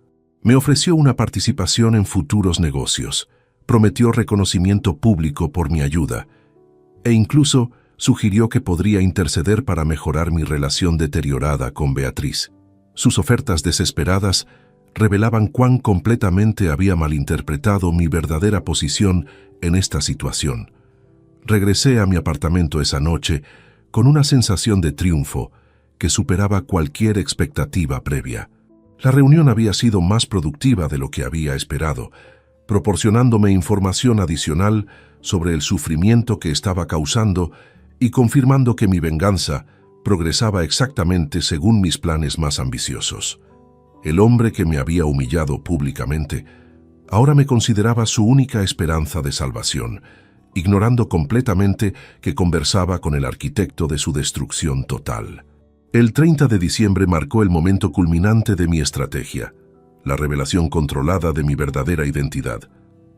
Me ofreció una participación en futuros negocios, prometió reconocimiento público por mi ayuda, e incluso sugirió que podría interceder para mejorar mi relación deteriorada con Beatriz. Sus ofertas desesperadas revelaban cuán completamente había malinterpretado mi verdadera posición en esta situación. Regresé a mi apartamento esa noche con una sensación de triunfo que superaba cualquier expectativa previa. La reunión había sido más productiva de lo que había esperado, proporcionándome información adicional sobre el sufrimiento que estaba causando y confirmando que mi venganza progresaba exactamente según mis planes más ambiciosos. El hombre que me había humillado públicamente ahora me consideraba su única esperanza de salvación, ignorando completamente que conversaba con el arquitecto de su destrucción total. El 30 de diciembre marcó el momento culminante de mi estrategia, la revelación controlada de mi verdadera identidad.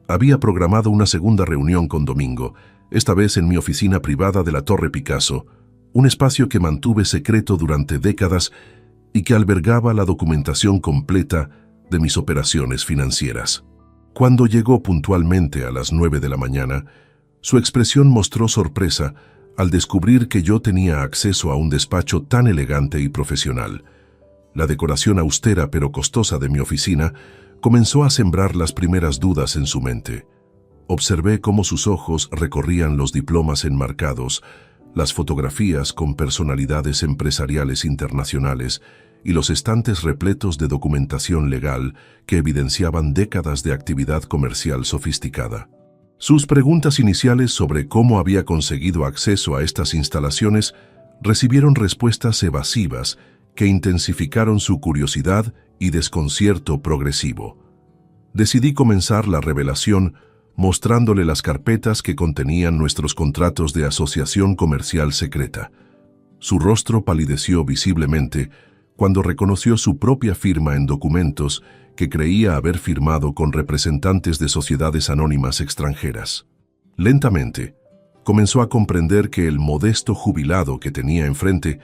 Había programado una segunda reunión con Domingo, esta vez en mi oficina privada de la Torre Picasso, un espacio que mantuve secreto durante décadas y que albergaba la documentación completa de mis operaciones financieras. Cuando llegó puntualmente a las 9 de la mañana, su expresión mostró sorpresa al descubrir que yo tenía acceso a un despacho tan elegante y profesional. La decoración austera pero costosa de mi oficina comenzó a sembrar las primeras dudas en su mente. Observé cómo sus ojos recorrían los diplomas enmarcados, las fotografías con personalidades empresariales internacionales y los estantes repletos de documentación legal que evidenciaban décadas de actividad comercial sofisticada. Sus preguntas iniciales sobre cómo había conseguido acceso a estas instalaciones recibieron respuestas evasivas que intensificaron su curiosidad y desconcierto progresivo. Decidí comenzar la revelación mostrándole las carpetas que contenían nuestros contratos de asociación comercial secreta. Su rostro palideció visiblemente cuando reconoció su propia firma en documentos que creía haber firmado con representantes de sociedades anónimas extranjeras. Lentamente, comenzó a comprender que el modesto jubilado que tenía enfrente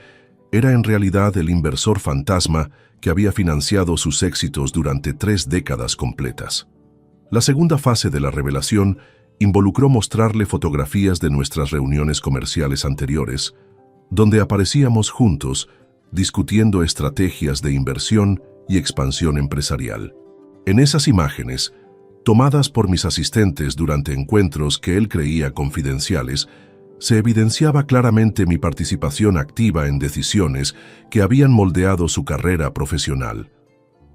era en realidad el inversor fantasma que había financiado sus éxitos durante 3 décadas completas. La segunda fase de la revelación involucró mostrarle fotografías de nuestras reuniones comerciales anteriores, donde aparecíamos juntos discutiendo estrategias de inversión y expansión empresarial. En esas imágenes, tomadas por mis asistentes durante encuentros que él creía confidenciales, se evidenciaba claramente mi participación activa en decisiones que habían moldeado su carrera profesional.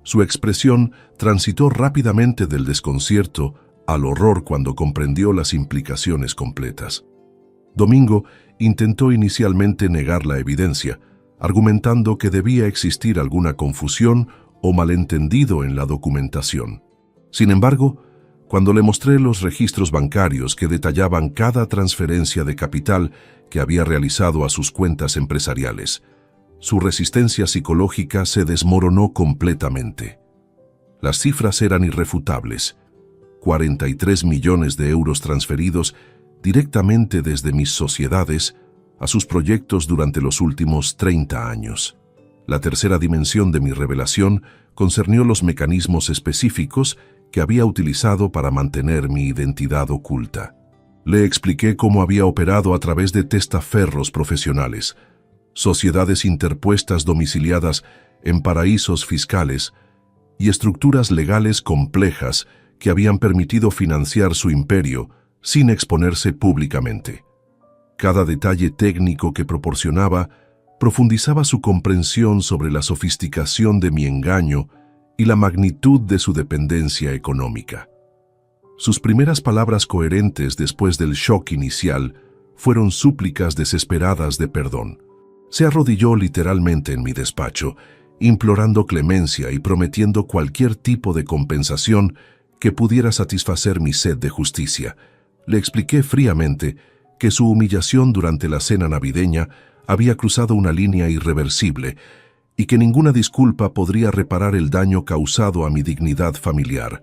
Su expresión transitó rápidamente del desconcierto al horror cuando comprendió las implicaciones completas. Domingo intentó inicialmente negar la evidencia, argumentando que debía existir alguna confusión o malentendido en la documentación. Sin embargo, cuando le mostré los registros bancarios que detallaban cada transferencia de capital que había realizado a sus cuentas empresariales, su resistencia psicológica se desmoronó completamente. Las cifras eran irrefutables: 43 millones de euros transferidos directamente desde mis sociedades a sus proyectos durante los últimos 30 años. La tercera dimensión de mi revelación concernió los mecanismos específicos que había utilizado para mantener mi identidad oculta. Le expliqué cómo había operado a través de testaferros profesionales, sociedades interpuestas domiciliadas en paraísos fiscales y estructuras legales complejas que habían permitido financiar su imperio sin exponerse públicamente. Cada detalle técnico que proporcionaba profundizaba su comprensión sobre la sofisticación de mi engaño y la magnitud de su dependencia económica. Sus primeras palabras coherentes después del shock inicial fueron súplicas desesperadas de perdón. Se arrodilló literalmente en mi despacho, implorando clemencia y prometiendo cualquier tipo de compensación que pudiera satisfacer mi sed de justicia. Le expliqué fríamente que su humillación durante la cena navideña había cruzado una línea irreversible y que ninguna disculpa podría reparar el daño causado a mi dignidad familiar.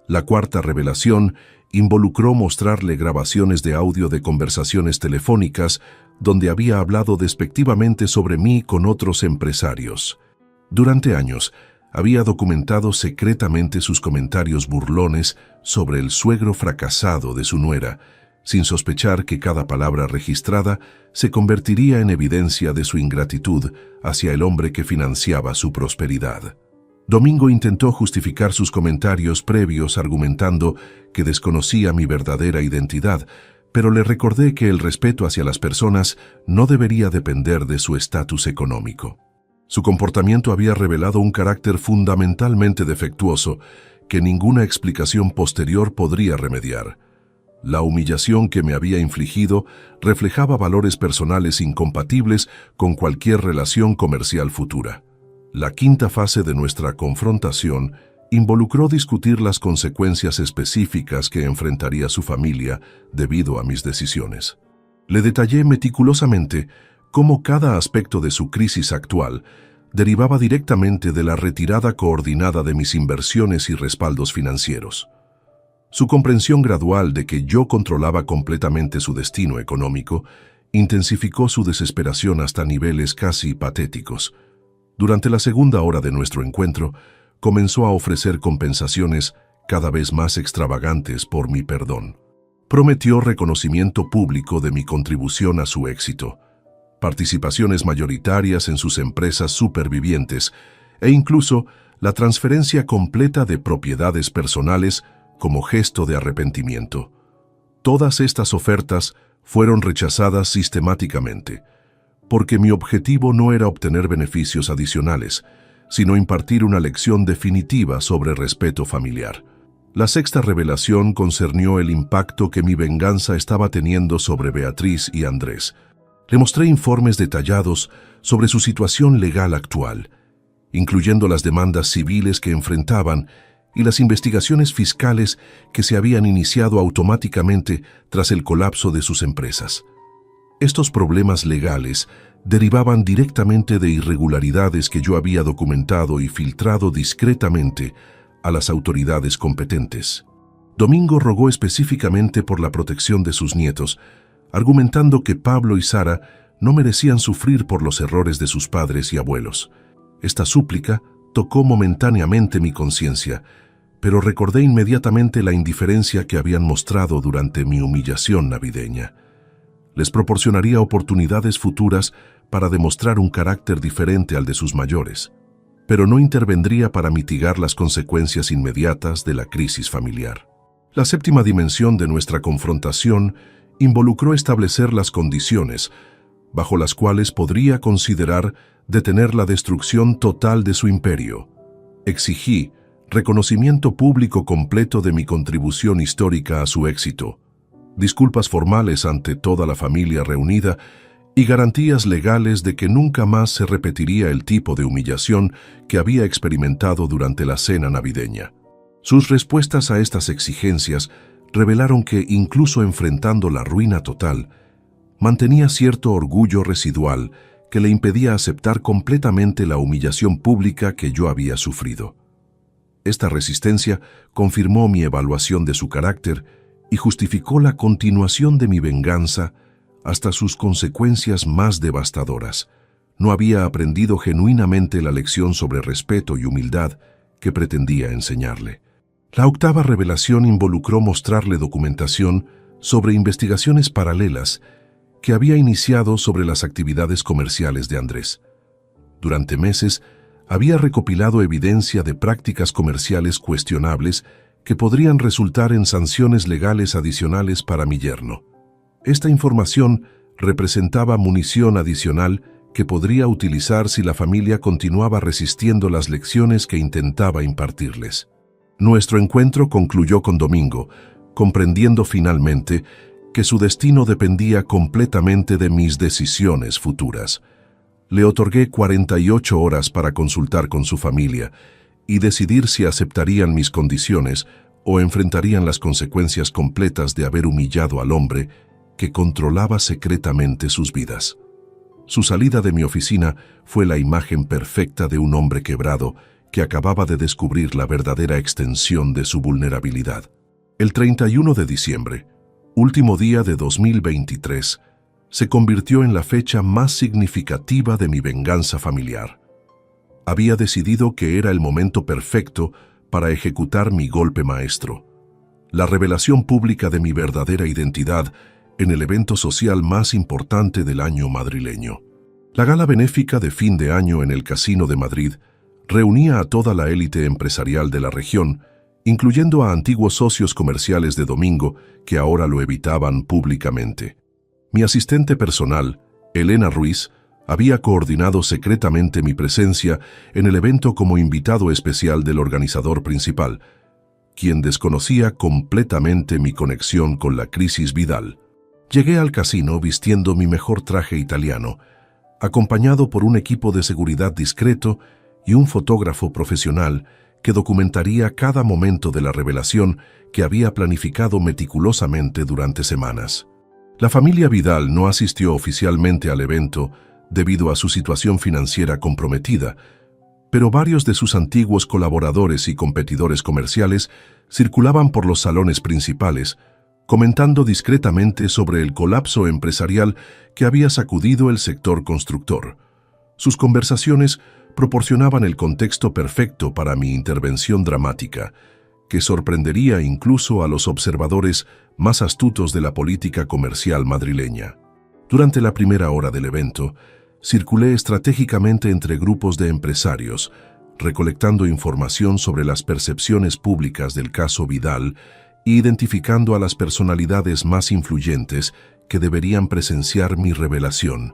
La cuarta revelación involucró mostrarle grabaciones de audio de conversaciones telefónicas donde había hablado despectivamente sobre mí con otros empresarios. Durante años, había documentado secretamente sus comentarios burlones sobre el suegro fracasado de su nuera, sin sospechar que cada palabra registrada se convertiría en evidencia de su ingratitud hacia el hombre que financiaba su prosperidad. Domingo intentó justificar sus comentarios previos argumentando que desconocía mi verdadera identidad, pero le recordé que el respeto hacia las personas no debería depender de su estatus económico. Su comportamiento había revelado un carácter fundamentalmente defectuoso que ninguna explicación posterior podría remediar. La humillación que me había infligido reflejaba valores personales incompatibles con cualquier relación comercial futura. La quinta fase de nuestra confrontación involucró discutir las consecuencias específicas que enfrentaría su familia debido a mis decisiones. Le detallé meticulosamente cómo cada aspecto de su crisis actual derivaba directamente de la retirada coordinada de mis inversiones y respaldos financieros. Su comprensión gradual de que yo controlaba completamente su destino económico intensificó su desesperación hasta niveles casi patéticos. Durante la segunda hora de nuestro encuentro, comenzó a ofrecer compensaciones cada vez más extravagantes por mi perdón. Prometió reconocimiento público de mi contribución a su éxito, participaciones mayoritarias en sus empresas supervivientes e incluso la transferencia completa de propiedades personales como gesto de arrepentimiento. Todas estas ofertas fueron rechazadas sistemáticamente, porque mi objetivo no era obtener beneficios adicionales, sino impartir una lección definitiva sobre respeto familiar. La sexta revelación concernió el impacto que mi venganza estaba teniendo sobre Beatriz y Andrés. Le mostré informes detallados sobre su situación legal actual, incluyendo las demandas civiles que enfrentaban y las investigaciones fiscales que se habían iniciado automáticamente tras el colapso de sus empresas. Estos problemas legales derivaban directamente de irregularidades que yo había documentado y filtrado discretamente a las autoridades competentes. Domingo rogó específicamente por la protección de sus nietos, argumentando que Pablo y Sara no merecían sufrir por los errores de sus padres y abuelos. Esta súplica tocó momentáneamente mi conciencia, pero recordé inmediatamente la indiferencia que habían mostrado durante mi humillación navideña. Les proporcionaría oportunidades futuras para demostrar un carácter diferente al de sus mayores, pero no intervendría para mitigar las consecuencias inmediatas de la crisis familiar. La séptima dimensión de nuestra confrontación involucró establecer las condiciones bajo las cuales podría considerar detener la destrucción total de su imperio. Exigí reconocimiento público completo de mi contribución histórica a su éxito, disculpas formales ante toda la familia reunida y garantías legales de que nunca más se repetiría el tipo de humillación que había experimentado durante la cena navideña. Sus respuestas a estas exigencias revelaron que, incluso enfrentando la ruina total, mantenía cierto orgullo residual que le impedía aceptar completamente la humillación pública que yo había sufrido. Esta resistencia confirmó mi evaluación de su carácter y justificó la continuación de mi venganza hasta sus consecuencias más devastadoras. No había aprendido genuinamente la lección sobre respeto y humildad que pretendía enseñarle. La octava revelación involucró mostrarle documentación sobre investigaciones paralelas que había iniciado sobre las actividades comerciales de Andrés. Durante meses, había recopilado evidencia de prácticas comerciales cuestionables que podrían resultar en sanciones legales adicionales para mi yerno. Esta información representaba munición adicional que podría utilizar si la familia continuaba resistiendo las lecciones que intentaba impartirles. Nuestro encuentro concluyó con Domingo, comprendiendo finalmente que su destino dependía completamente de mis decisiones futuras. Le otorgué 48 horas para consultar con su familia y decidir si aceptarían mis condiciones o enfrentarían las consecuencias completas de haber humillado al hombre que controlaba secretamente sus vidas. Su salida de mi oficina fue la imagen perfecta de un hombre quebrado que acababa de descubrir la verdadera extensión de su vulnerabilidad. El 31 de diciembre, último día de 2023, se convirtió en la fecha más significativa de mi venganza familiar. Había decidido que era el momento perfecto para ejecutar mi golpe maestro, la revelación pública de mi verdadera identidad en el evento social más importante del año madrileño. La gala benéfica de fin de año en el Casino de Madrid reunía a toda la élite empresarial de la región, incluyendo a antiguos socios comerciales de Domingo que ahora lo evitaban públicamente. Mi asistente personal, Elena Ruiz, había coordinado secretamente mi presencia en el evento como invitado especial del organizador principal, quien desconocía completamente mi conexión con la crisis Vidal. Llegué al casino vistiendo mi mejor traje italiano, acompañado por un equipo de seguridad discreto y un fotógrafo profesional que documentaría cada momento de la revelación que había planificado meticulosamente durante semanas. La familia Vidal no asistió oficialmente al evento debido a su situación financiera comprometida, pero varios de sus antiguos colaboradores y competidores comerciales circulaban por los salones principales, comentando discretamente sobre el colapso empresarial que había sacudido el sector constructor. Sus conversaciones proporcionaban el contexto perfecto para mi intervención dramática, que sorprendería incluso a los observadores más astutos de la política comercial madrileña. Durante la primera hora del evento, circulé estratégicamente entre grupos de empresarios, recolectando información sobre las percepciones públicas del caso Vidal e identificando a las personalidades más influyentes que deberían presenciar mi revelación.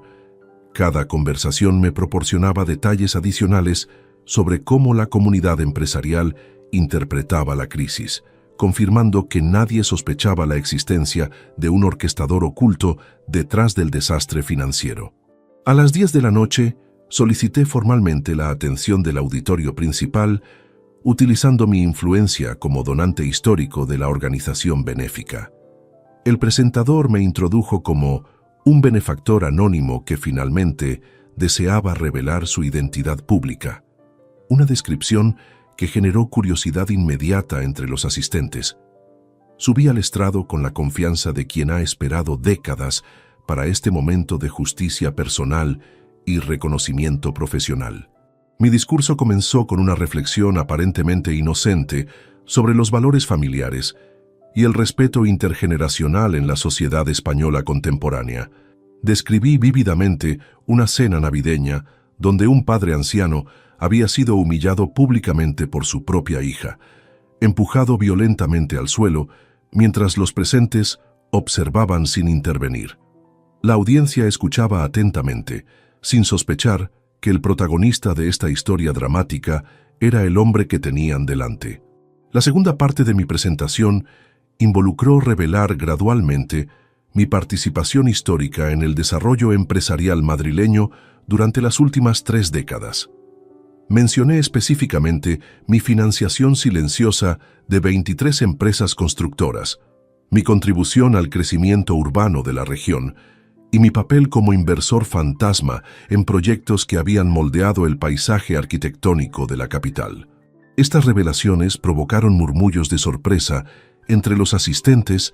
Cada conversación me proporcionaba detalles adicionales sobre cómo la comunidad empresarial interpretaba la crisis, confirmando que nadie sospechaba la existencia de un orquestador oculto detrás del desastre financiero. A las 10 de la noche, solicité formalmente la atención del auditorio principal, utilizando mi influencia como donante histórico de la organización benéfica. El presentador me introdujo como un benefactor anónimo que finalmente deseaba revelar su identidad pública, una descripción que generó curiosidad inmediata entre los asistentes. Subí al estrado con la confianza de quien ha esperado décadas para este momento de justicia personal y reconocimiento profesional. Mi discurso comenzó con una reflexión aparentemente inocente sobre los valores familiares y el respeto intergeneracional en la sociedad española contemporánea. Describí vívidamente una cena navideña donde un padre anciano había sido humillado públicamente por su propia hija, empujado violentamente al suelo, mientras los presentes observaban sin intervenir. La audiencia escuchaba atentamente, sin sospechar que el protagonista de esta historia dramática era el hombre que tenían delante. La segunda parte de mi presentación involucró revelar gradualmente mi participación histórica en el desarrollo empresarial madrileño durante las últimas 3 décadas. Mencioné específicamente mi financiación silenciosa de 23 empresas constructoras, mi contribución al crecimiento urbano de la región y mi papel como inversor fantasma en proyectos que habían moldeado el paisaje arquitectónico de la capital. Estas revelaciones provocaron murmullos de sorpresa entre los asistentes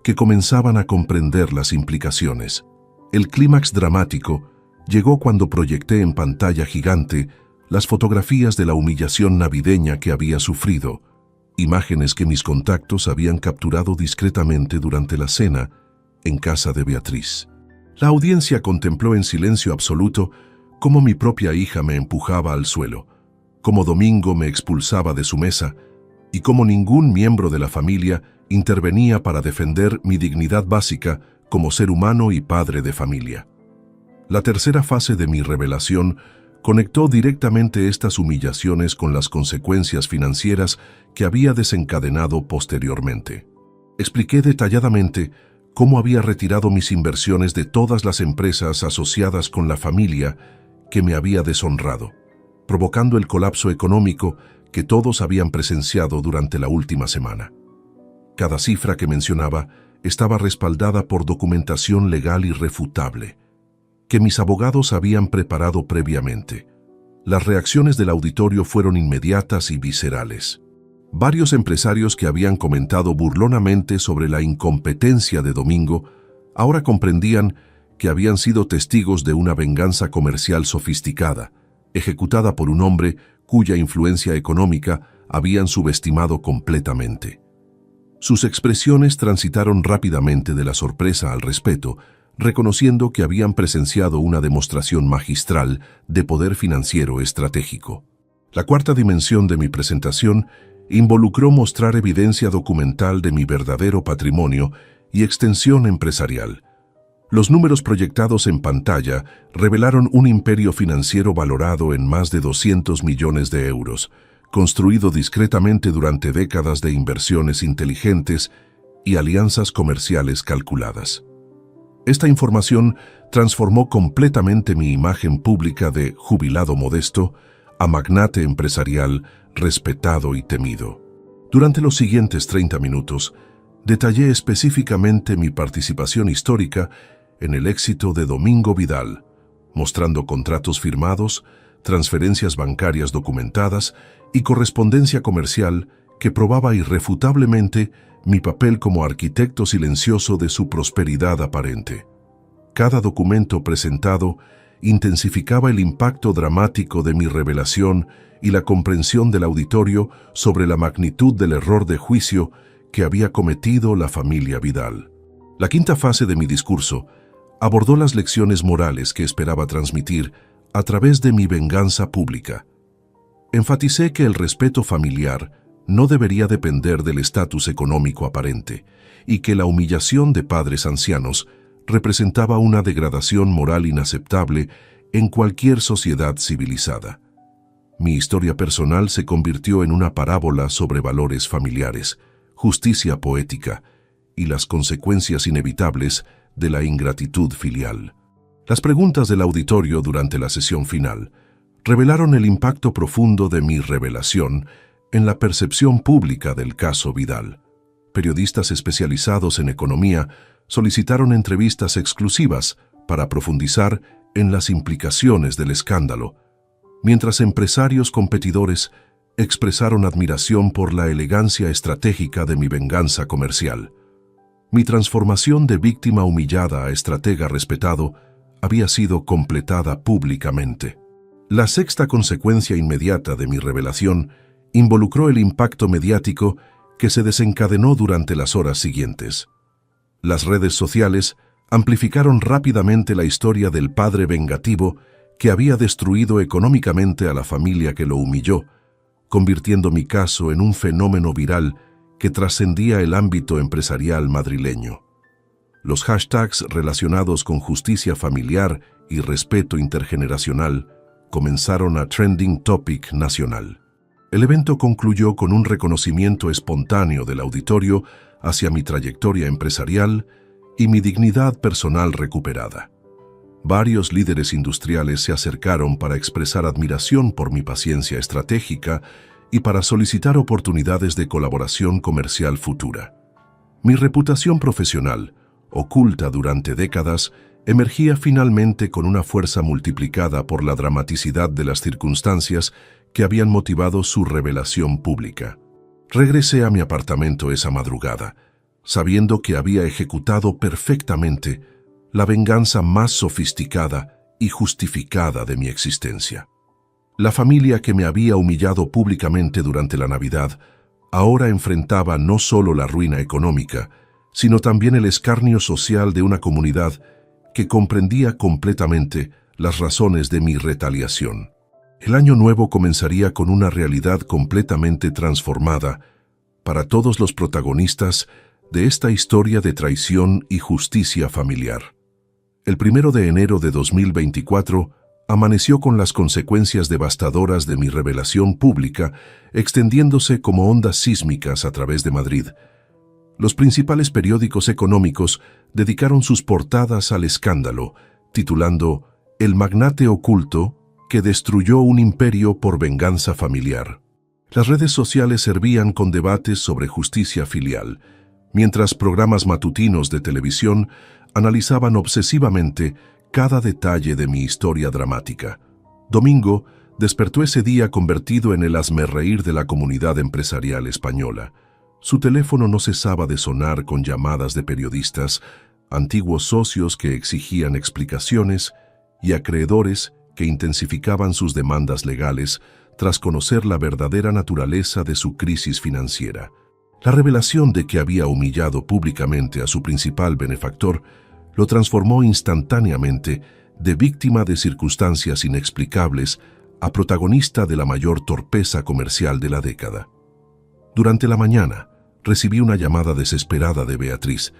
que comenzaban a comprender las implicaciones. El clímax dramático llegó cuando proyecté en pantalla gigante las fotografías de la humillación navideña que había sufrido, imágenes que mis contactos habían capturado discretamente durante la cena en casa de Beatriz. La audiencia contempló en silencio absoluto cómo mi propia hija me empujaba al suelo, cómo Domingo me expulsaba de su mesa y cómo ningún miembro de la familia intervenía para defender mi dignidad básica como ser humano y padre de familia. La tercera fase de mi revelación conectó directamente estas humillaciones con las consecuencias financieras que había desencadenado posteriormente. Expliqué detalladamente cómo había retirado mis inversiones de todas las empresas asociadas con la familia que me había deshonrado, provocando el colapso económico que todos habían presenciado durante la última semana. Cada cifra que mencionaba estaba respaldada por documentación legal irrefutable, que mis abogados habían preparado previamente. Las reacciones del auditorio fueron inmediatas y viscerales. Varios empresarios que habían comentado burlonamente sobre la incompetencia de Domingo ahora comprendían que habían sido testigos de una venganza comercial sofisticada, ejecutada por un hombre cuya influencia económica habían subestimado completamente. Sus expresiones transitaron rápidamente de la sorpresa al respeto, reconociendo que habían presenciado una demostración magistral de poder financiero estratégico. La cuarta dimensión de mi presentación involucró mostrar evidencia documental de mi verdadero patrimonio y extensión empresarial. Los números proyectados en pantalla revelaron un imperio financiero valorado en más de 200 millones de euros, construido discretamente durante décadas de inversiones inteligentes y alianzas comerciales calculadas. Esta información transformó completamente mi imagen pública de jubilado modesto a magnate empresarial respetado y temido. Durante los siguientes 30 minutos, detallé específicamente mi participación histórica en el éxito de Domingo Vidal, mostrando contratos firmados, transferencias bancarias documentadas y correspondencia comercial que probaba irrefutablemente mi papel como arquitecto silencioso de su prosperidad aparente. Cada documento presentado intensificaba el impacto dramático de mi revelación y la comprensión del auditorio sobre la magnitud del error de juicio que había cometido la familia Vidal. La quinta fase de mi discurso abordó las lecciones morales que esperaba transmitir a través de mi venganza pública. Enfaticé que el respeto familiar no debería depender del estatus económico aparente y que la humillación de padres ancianos representaba una degradación moral inaceptable en cualquier sociedad civilizada. Mi historia personal se convirtió en una parábola sobre valores familiares, justicia poética y las consecuencias inevitables de la ingratitud filial. Las preguntas del auditorio durante la sesión final revelaron el impacto profundo de mi revelación en la percepción pública del caso Vidal. Periodistas especializados en economía solicitaron entrevistas exclusivas para profundizar en las implicaciones del escándalo, mientras empresarios competidores expresaron admiración por la elegancia estratégica de mi venganza comercial. Mi transformación de víctima humillada a estratega respetado había sido completada públicamente. La sexta consecuencia inmediata de mi revelación involucró el impacto mediático que se desencadenó durante las horas siguientes. Las redes sociales amplificaron rápidamente la historia del padre vengativo que había destruido económicamente a la familia que lo humilló, convirtiendo mi caso en un fenómeno viral que trascendía el ámbito empresarial madrileño. Los hashtags relacionados con justicia familiar y respeto intergeneracional comenzaron a trending topic nacional. El evento concluyó con un reconocimiento espontáneo del auditorio hacia mi trayectoria empresarial y mi dignidad personal recuperada. Varios líderes industriales se acercaron para expresar admiración por mi paciencia estratégica y para solicitar oportunidades de colaboración comercial futura. Mi reputación profesional, oculta durante décadas, emergía finalmente con una fuerza multiplicada por la dramaticidad de las circunstancias que habían motivado su revelación pública. Regresé a mi apartamento esa madrugada, sabiendo que había ejecutado perfectamente la venganza más sofisticada y justificada de mi existencia. La familia que me había humillado públicamente durante la Navidad ahora enfrentaba no solo la ruina económica, sino también el escarnio social de una comunidad que comprendía completamente las razones de mi retaliación. El año nuevo comenzaría con una realidad completamente transformada para todos los protagonistas de esta historia de traición y justicia familiar. El 1 de enero de 2024 amaneció con las consecuencias devastadoras de mi revelación pública extendiéndose como ondas sísmicas a través de Madrid. Los principales periódicos económicos dedicaron sus portadas al escándalo, titulando «El magnate oculto que destruyó un imperio por venganza familiar». Las redes sociales servían con debates sobre justicia filial, mientras programas matutinos de televisión analizaban obsesivamente cada detalle de mi historia dramática. Domingo despertó ese día convertido en el hazmerreír de la comunidad empresarial española. Su teléfono no cesaba de sonar con llamadas de periodistas, antiguos socios que exigían explicaciones y acreedores que intensificaban sus demandas legales tras conocer la verdadera naturaleza de su crisis financiera. La revelación de que había humillado públicamente a su principal benefactor lo transformó instantáneamente de víctima de circunstancias inexplicables a protagonista de la mayor torpeza comercial de la década. Durante la mañana, recibí una llamada desesperada de Beatriz.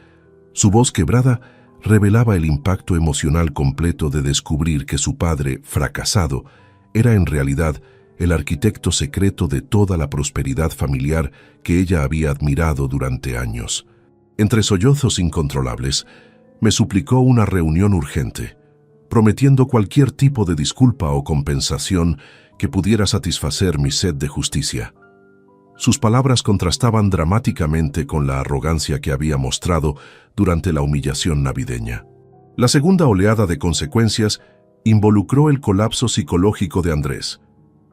Su voz quebrada revelaba el impacto emocional completo de descubrir que su padre, fracasado, era en realidad el arquitecto secreto de toda la prosperidad familiar que ella había admirado durante años. Entre sollozos incontrolables, me suplicó una reunión urgente, prometiendo cualquier tipo de disculpa o compensación que pudiera satisfacer mi sed de justicia. Sus palabras contrastaban dramáticamente con la arrogancia que había mostrado durante la humillación navideña. La segunda oleada de consecuencias involucró el colapso psicológico de Andrés,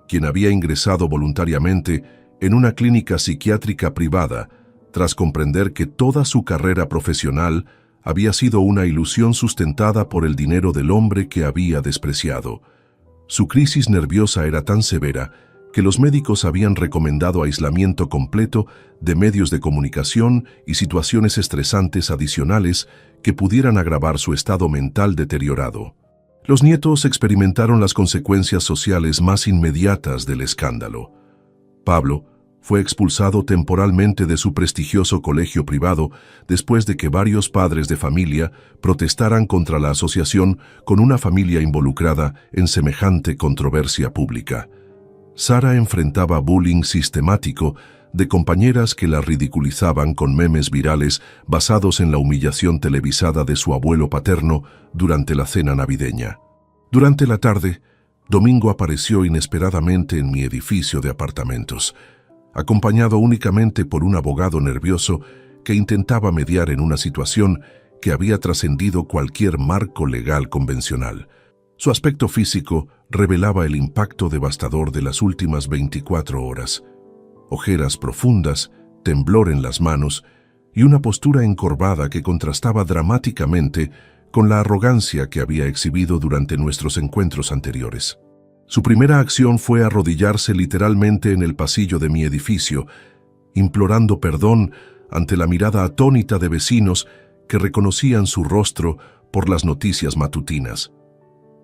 quien había ingresado voluntariamente en una clínica psiquiátrica privada tras comprender que toda su carrera profesional había sido una ilusión sustentada por el dinero del hombre que había despreciado. Su crisis nerviosa era tan severa que los médicos habían recomendado aislamiento completo de medios de comunicación y situaciones estresantes adicionales que pudieran agravar su estado mental deteriorado. Los nietos experimentaron las consecuencias sociales más inmediatas del escándalo. Pablo fue expulsado temporalmente de su prestigioso colegio privado después de que varios padres de familia protestaran contra la asociación con una familia involucrada en semejante controversia pública. Sara enfrentaba bullying sistemático de compañeras que la ridiculizaban con memes virales basados en la humillación televisada de su abuelo paterno durante la cena navideña. Durante la tarde, Domingo apareció inesperadamente en mi edificio de apartamentos, acompañado únicamente por un abogado nervioso que intentaba mediar en una situación que había trascendido cualquier marco legal convencional. Su aspecto físico revelaba el impacto devastador de las últimas 24 horas. Ojeras profundas, temblor en las manos y una postura encorvada que contrastaba dramáticamente con la arrogancia que había exhibido durante nuestros encuentros anteriores. Su primera acción fue arrodillarse literalmente en el pasillo de mi edificio, implorando perdón ante la mirada atónita de vecinos que reconocían su rostro por las noticias matutinas.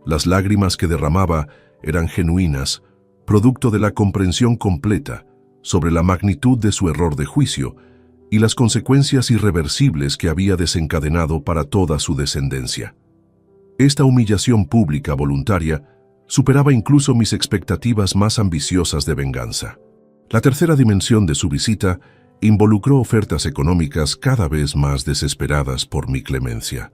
Las lágrimas que derramaba eran genuinas, producto de la comprensión completa sobre la magnitud de su error de juicio y las consecuencias irreversibles que había desencadenado para toda su descendencia. Esta humillación pública voluntaria superaba incluso mis expectativas más ambiciosas de venganza. La tercera dimensión de su visita involucró ofertas económicas cada vez más desesperadas por mi clemencia.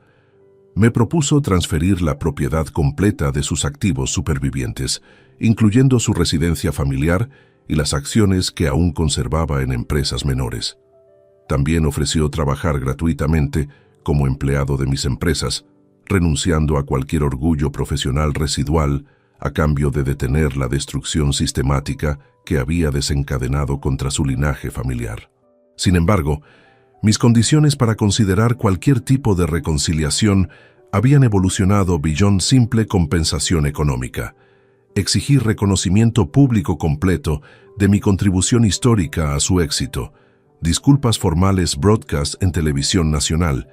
Me propuso transferir la propiedad completa de sus activos supervivientes, incluyendo su residencia familiar y las acciones que aún conservaba en empresas menores. También ofreció trabajar gratuitamente como empleado de mis empresas, renunciando a cualquier orgullo profesional residual a cambio de detener la destrucción sistemática que había desencadenado contra su linaje familiar. Sin embargo, mis condiciones para considerar cualquier tipo de reconciliación habían evolucionado beyond simple compensación económica. Exigí reconocimiento público completo de mi contribución histórica a su éxito, disculpas formales broadcast en televisión nacional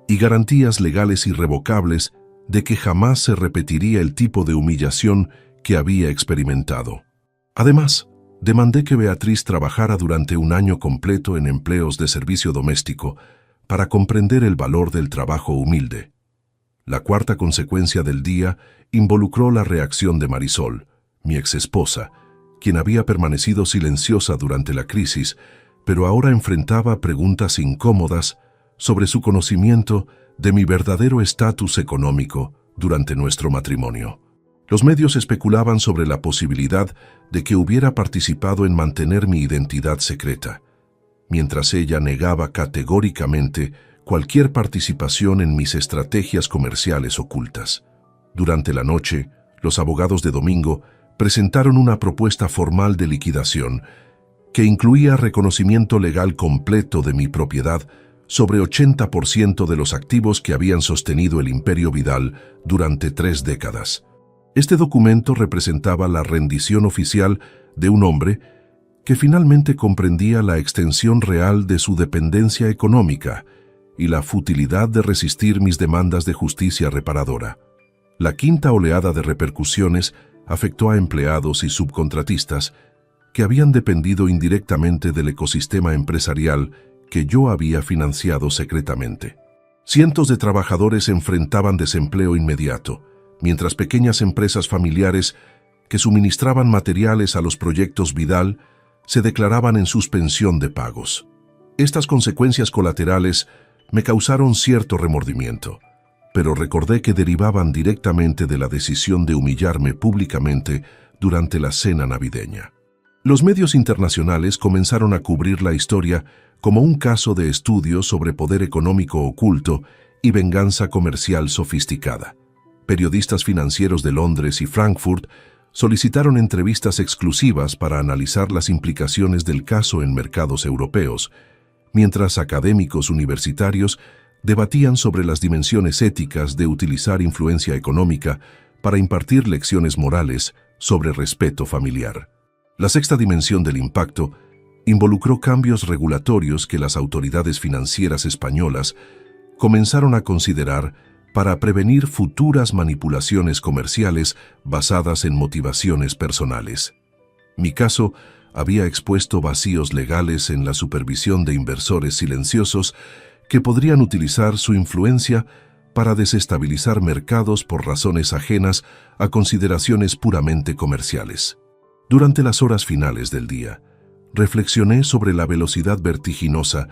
y garantías legales irrevocables de que jamás se repetiría el tipo de humillación que había experimentado. Además, demandé que Beatriz trabajara durante un año completo en empleos de servicio doméstico para comprender el valor del trabajo humilde. La cuarta consecuencia del día involucró la reacción de Marisol, mi exesposa, quien había permanecido silenciosa durante la crisis, pero ahora enfrentaba preguntas incómodas sobre su conocimiento de mi verdadero estatus económico durante nuestro matrimonio. Los medios especulaban sobre la posibilidad de que hubiera participado en mantener mi identidad secreta, mientras ella negaba categóricamente cualquier participación en mis estrategias comerciales ocultas. Durante la noche, los abogados de Domingo presentaron una propuesta formal de liquidación que incluía reconocimiento legal completo de mi propiedad sobre 80% de los activos que habían sostenido el Imperio Vidal durante 3 décadas. Este documento representaba la rendición oficial de un hombre que finalmente comprendía la extensión real de su dependencia económica y la futilidad de resistir mis demandas de justicia reparadora. La quinta oleada de repercusiones afectó a empleados y subcontratistas que habían dependido indirectamente del ecosistema empresarial que yo había financiado secretamente. Cientos de trabajadores enfrentaban desempleo inmediato, mientras pequeñas empresas familiares que suministraban materiales a los proyectos Vidal se declaraban en suspensión de pagos. Estas consecuencias colaterales me causaron cierto remordimiento, pero recordé que derivaban directamente de la decisión de humillarme públicamente durante la cena navideña. Los medios internacionales comenzaron a cubrir la historia como un caso de estudio sobre poder económico oculto y venganza comercial sofisticada. Periodistas financieros de Londres y Frankfurt solicitaron entrevistas exclusivas para analizar las implicaciones del caso en mercados europeos, mientras académicos universitarios debatían sobre las dimensiones éticas de utilizar influencia económica para impartir lecciones morales sobre respeto familiar. La sexta dimensión del impacto involucró cambios regulatorios que las autoridades financieras españolas comenzaron a considerar para prevenir futuras manipulaciones comerciales basadas en motivaciones personales. Mi caso había expuesto vacíos legales en la supervisión de inversores silenciosos que podrían utilizar su influencia para desestabilizar mercados por razones ajenas a consideraciones puramente comerciales. Durante las horas finales del día, reflexioné sobre la velocidad vertiginosa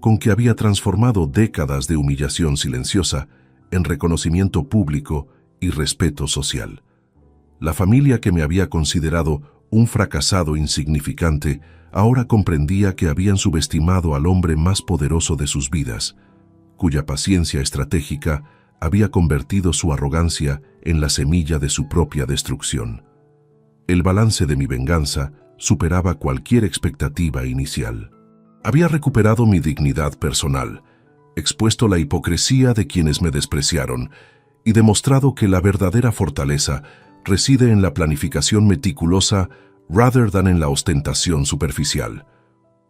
con que había transformado décadas de humillación silenciosa en reconocimiento público y respeto social. La familia que me había considerado un fracasado insignificante ahora comprendía que habían subestimado al hombre más poderoso de sus vidas, cuya paciencia estratégica había convertido su arrogancia en la semilla de su propia destrucción. El balance de mi venganza superaba cualquier expectativa inicial. Había recuperado mi dignidad personal, expuesto la hipocresía de quienes me despreciaron y demostrado que la verdadera fortaleza reside en la planificación meticulosa rather than en la ostentación superficial.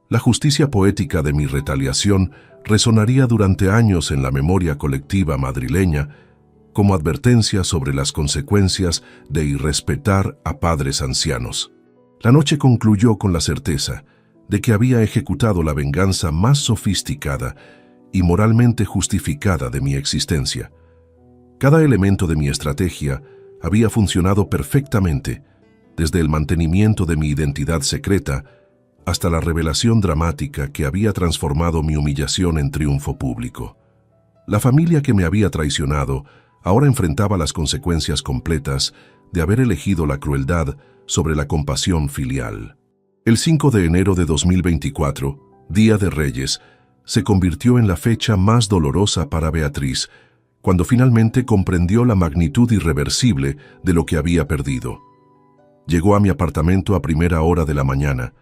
La justicia poética de mi retaliación resonaría durante años en la memoria colectiva madrileña como advertencia sobre las consecuencias de irrespetar a padres ancianos. La noche concluyó con la certeza de que había ejecutado la venganza más sofisticada y moralmente justificada de mi existencia. Cada elemento de mi estrategia había funcionado perfectamente, desde el mantenimiento de mi identidad secreta hasta la revelación dramática que había transformado mi humillación en triunfo público. La familia que me había traicionado ahora enfrentaba las consecuencias completas de haber elegido la crueldad sobre la compasión filial. El 5 de enero de 2024, Día de Reyes, se convirtió en la fecha más dolorosa para Beatriz, cuando finalmente comprendió la magnitud irreversible de lo que había perdido. Llegó a mi apartamento a primera hora de la mañana,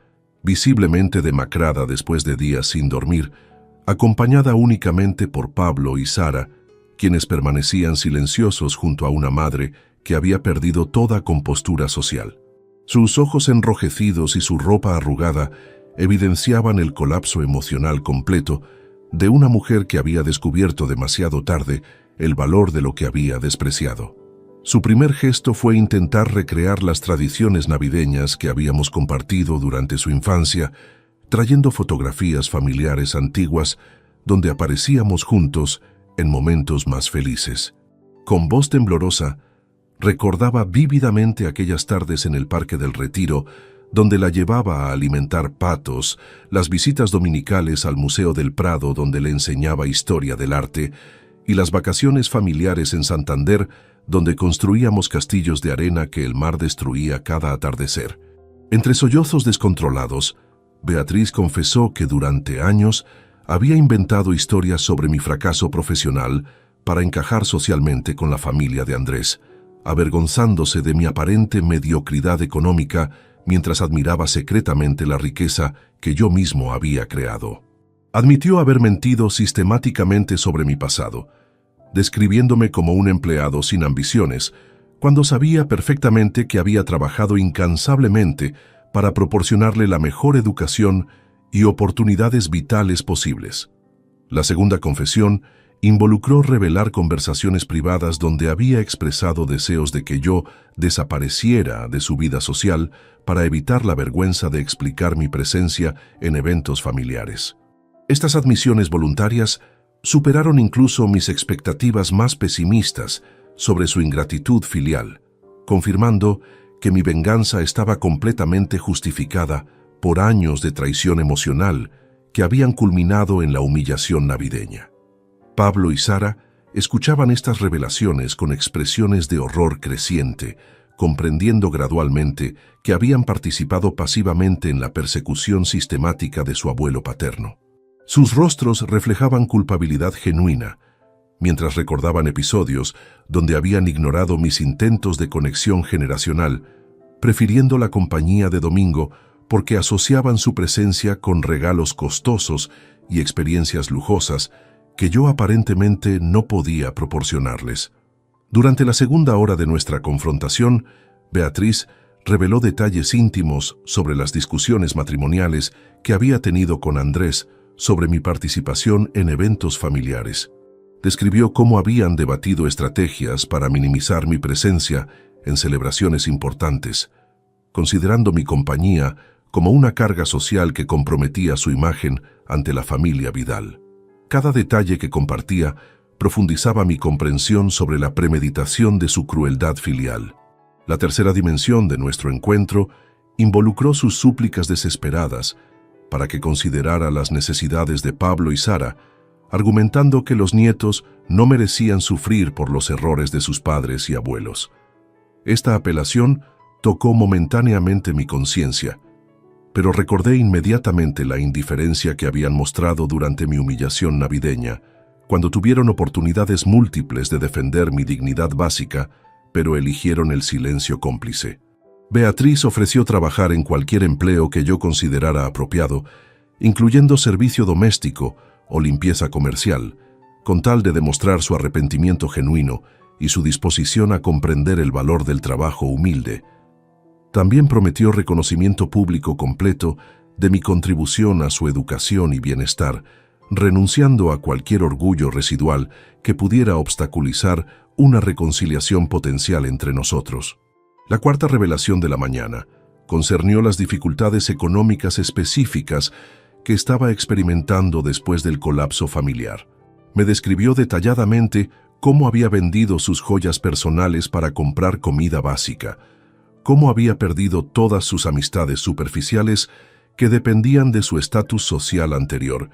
visiblemente demacrada después de días sin dormir, acompañada únicamente por Pablo y Sara, quienes permanecían silenciosos junto a una madre que había perdido toda compostura social. Sus ojos enrojecidos y su ropa arrugada evidenciaban el colapso emocional completo de una mujer que había descubierto demasiado tarde el valor de lo que había despreciado. Su primer gesto fue intentar recrear las tradiciones navideñas que habíamos compartido durante su infancia, trayendo fotografías familiares antiguas donde aparecíamos juntos en momentos más felices. Con voz temblorosa, recordaba vívidamente aquellas tardes en el Parque del Retiro, donde la llevaba a alimentar patos, las visitas dominicales al Museo del Prado, donde le enseñaba historia del arte, y las vacaciones familiares en Santander, donde construíamos castillos de arena que el mar destruía cada atardecer. Entre sollozos descontrolados, Beatriz confesó que durante años había inventado historias sobre mi fracaso profesional para encajar socialmente con la familia de Andrés, avergonzándose de mi aparente mediocridad económica mientras admiraba secretamente la riqueza que yo mismo había creado. Admitió haber mentido sistemáticamente sobre mi pasado, describiéndome como un empleado sin ambiciones, cuando sabía perfectamente que había trabajado incansablemente para proporcionarle la mejor educación y oportunidades vitales posibles. La segunda confesión involucró revelar conversaciones privadas donde había expresado deseos de que yo desapareciera de su vida social para evitar la vergüenza de explicar mi presencia en eventos familiares. Estas admisiones voluntarias superaron incluso mis expectativas más pesimistas sobre su ingratitud filial, confirmando que mi venganza estaba completamente justificada por años de traición emocional que habían culminado en la humillación navideña. Pablo y Sara escuchaban estas revelaciones con expresiones de horror creciente, comprendiendo gradualmente que habían participado pasivamente en la persecución sistemática de su abuelo paterno. Sus rostros reflejaban culpabilidad genuina, mientras recordaban episodios donde habían ignorado mis intentos de conexión generacional, prefiriendo la compañía de Domingo porque asociaban su presencia con regalos costosos y experiencias lujosas que yo aparentemente no podía proporcionarles. Durante la segunda hora de nuestra confrontación, Beatriz reveló detalles íntimos sobre las discusiones matrimoniales que había tenido con Andrés sobre mi participación en eventos familiares. Describió cómo habían debatido estrategias para minimizar mi presencia en celebraciones importantes, considerando mi compañía como una carga social que comprometía su imagen ante la familia Vidal. Cada detalle que compartía profundizaba mi comprensión sobre la premeditación de su crueldad filial. La tercera dimensión de nuestro encuentro involucró sus súplicas desesperadas para que considerara las necesidades de Pablo y Sara, argumentando que los nietos no merecían sufrir por los errores de sus padres y abuelos. Esta apelación tocó momentáneamente mi conciencia, pero recordé inmediatamente la indiferencia que habían mostrado durante mi humillación navideña, cuando tuvieron oportunidades múltiples de defender mi dignidad básica, pero eligieron el silencio cómplice. Beatriz ofreció trabajar en cualquier empleo que yo considerara apropiado, incluyendo servicio doméstico o limpieza comercial, con tal de demostrar su arrepentimiento genuino y su disposición a comprender el valor del trabajo humilde. También prometió reconocimiento público completo de mi contribución a su educación y bienestar, renunciando a cualquier orgullo residual que pudiera obstaculizar una reconciliación potencial entre nosotros. La cuarta revelación de la mañana concernió las dificultades económicas específicas que estaba experimentando después del colapso familiar. Me describió detalladamente cómo había vendido sus joyas personales para comprar comida básica, cómo había perdido todas sus amistades superficiales que dependían de su estatus social anterior,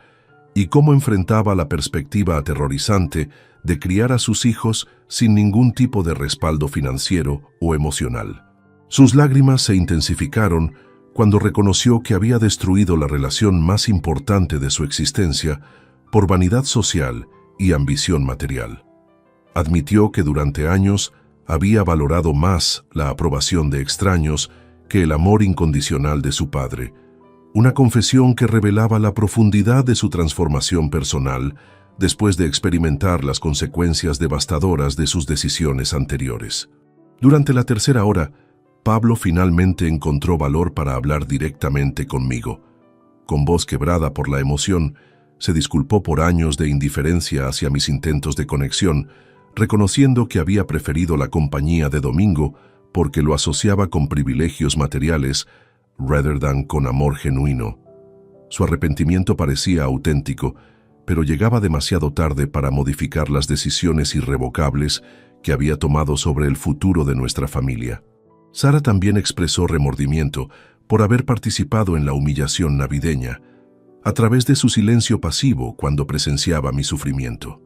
y cómo enfrentaba la perspectiva aterrorizante de criar a sus hijos sin ningún tipo de respaldo financiero o emocional. Sus lágrimas se intensificaron cuando reconoció que había destruido la relación más importante de su existencia por vanidad social y ambición material. Admitió que durante años había valorado más la aprobación de extraños que el amor incondicional de su padre, una confesión que revelaba la profundidad de su transformación personal después de experimentar las consecuencias devastadoras de sus decisiones anteriores. Durante la tercera hora, Pablo finalmente encontró valor para hablar directamente conmigo. Con voz quebrada por la emoción, se disculpó por años de indiferencia hacia mis intentos de conexión, reconociendo que había preferido la compañía de Domingo porque lo asociaba con privilegios materiales rather than con amor genuino. Su arrepentimiento parecía auténtico, pero llegaba demasiado tarde para modificar las decisiones irrevocables que había tomado sobre el futuro de nuestra familia. Sara también expresó remordimiento por haber participado en la humillación navideña, a través de su silencio pasivo cuando presenciaba mi sufrimiento.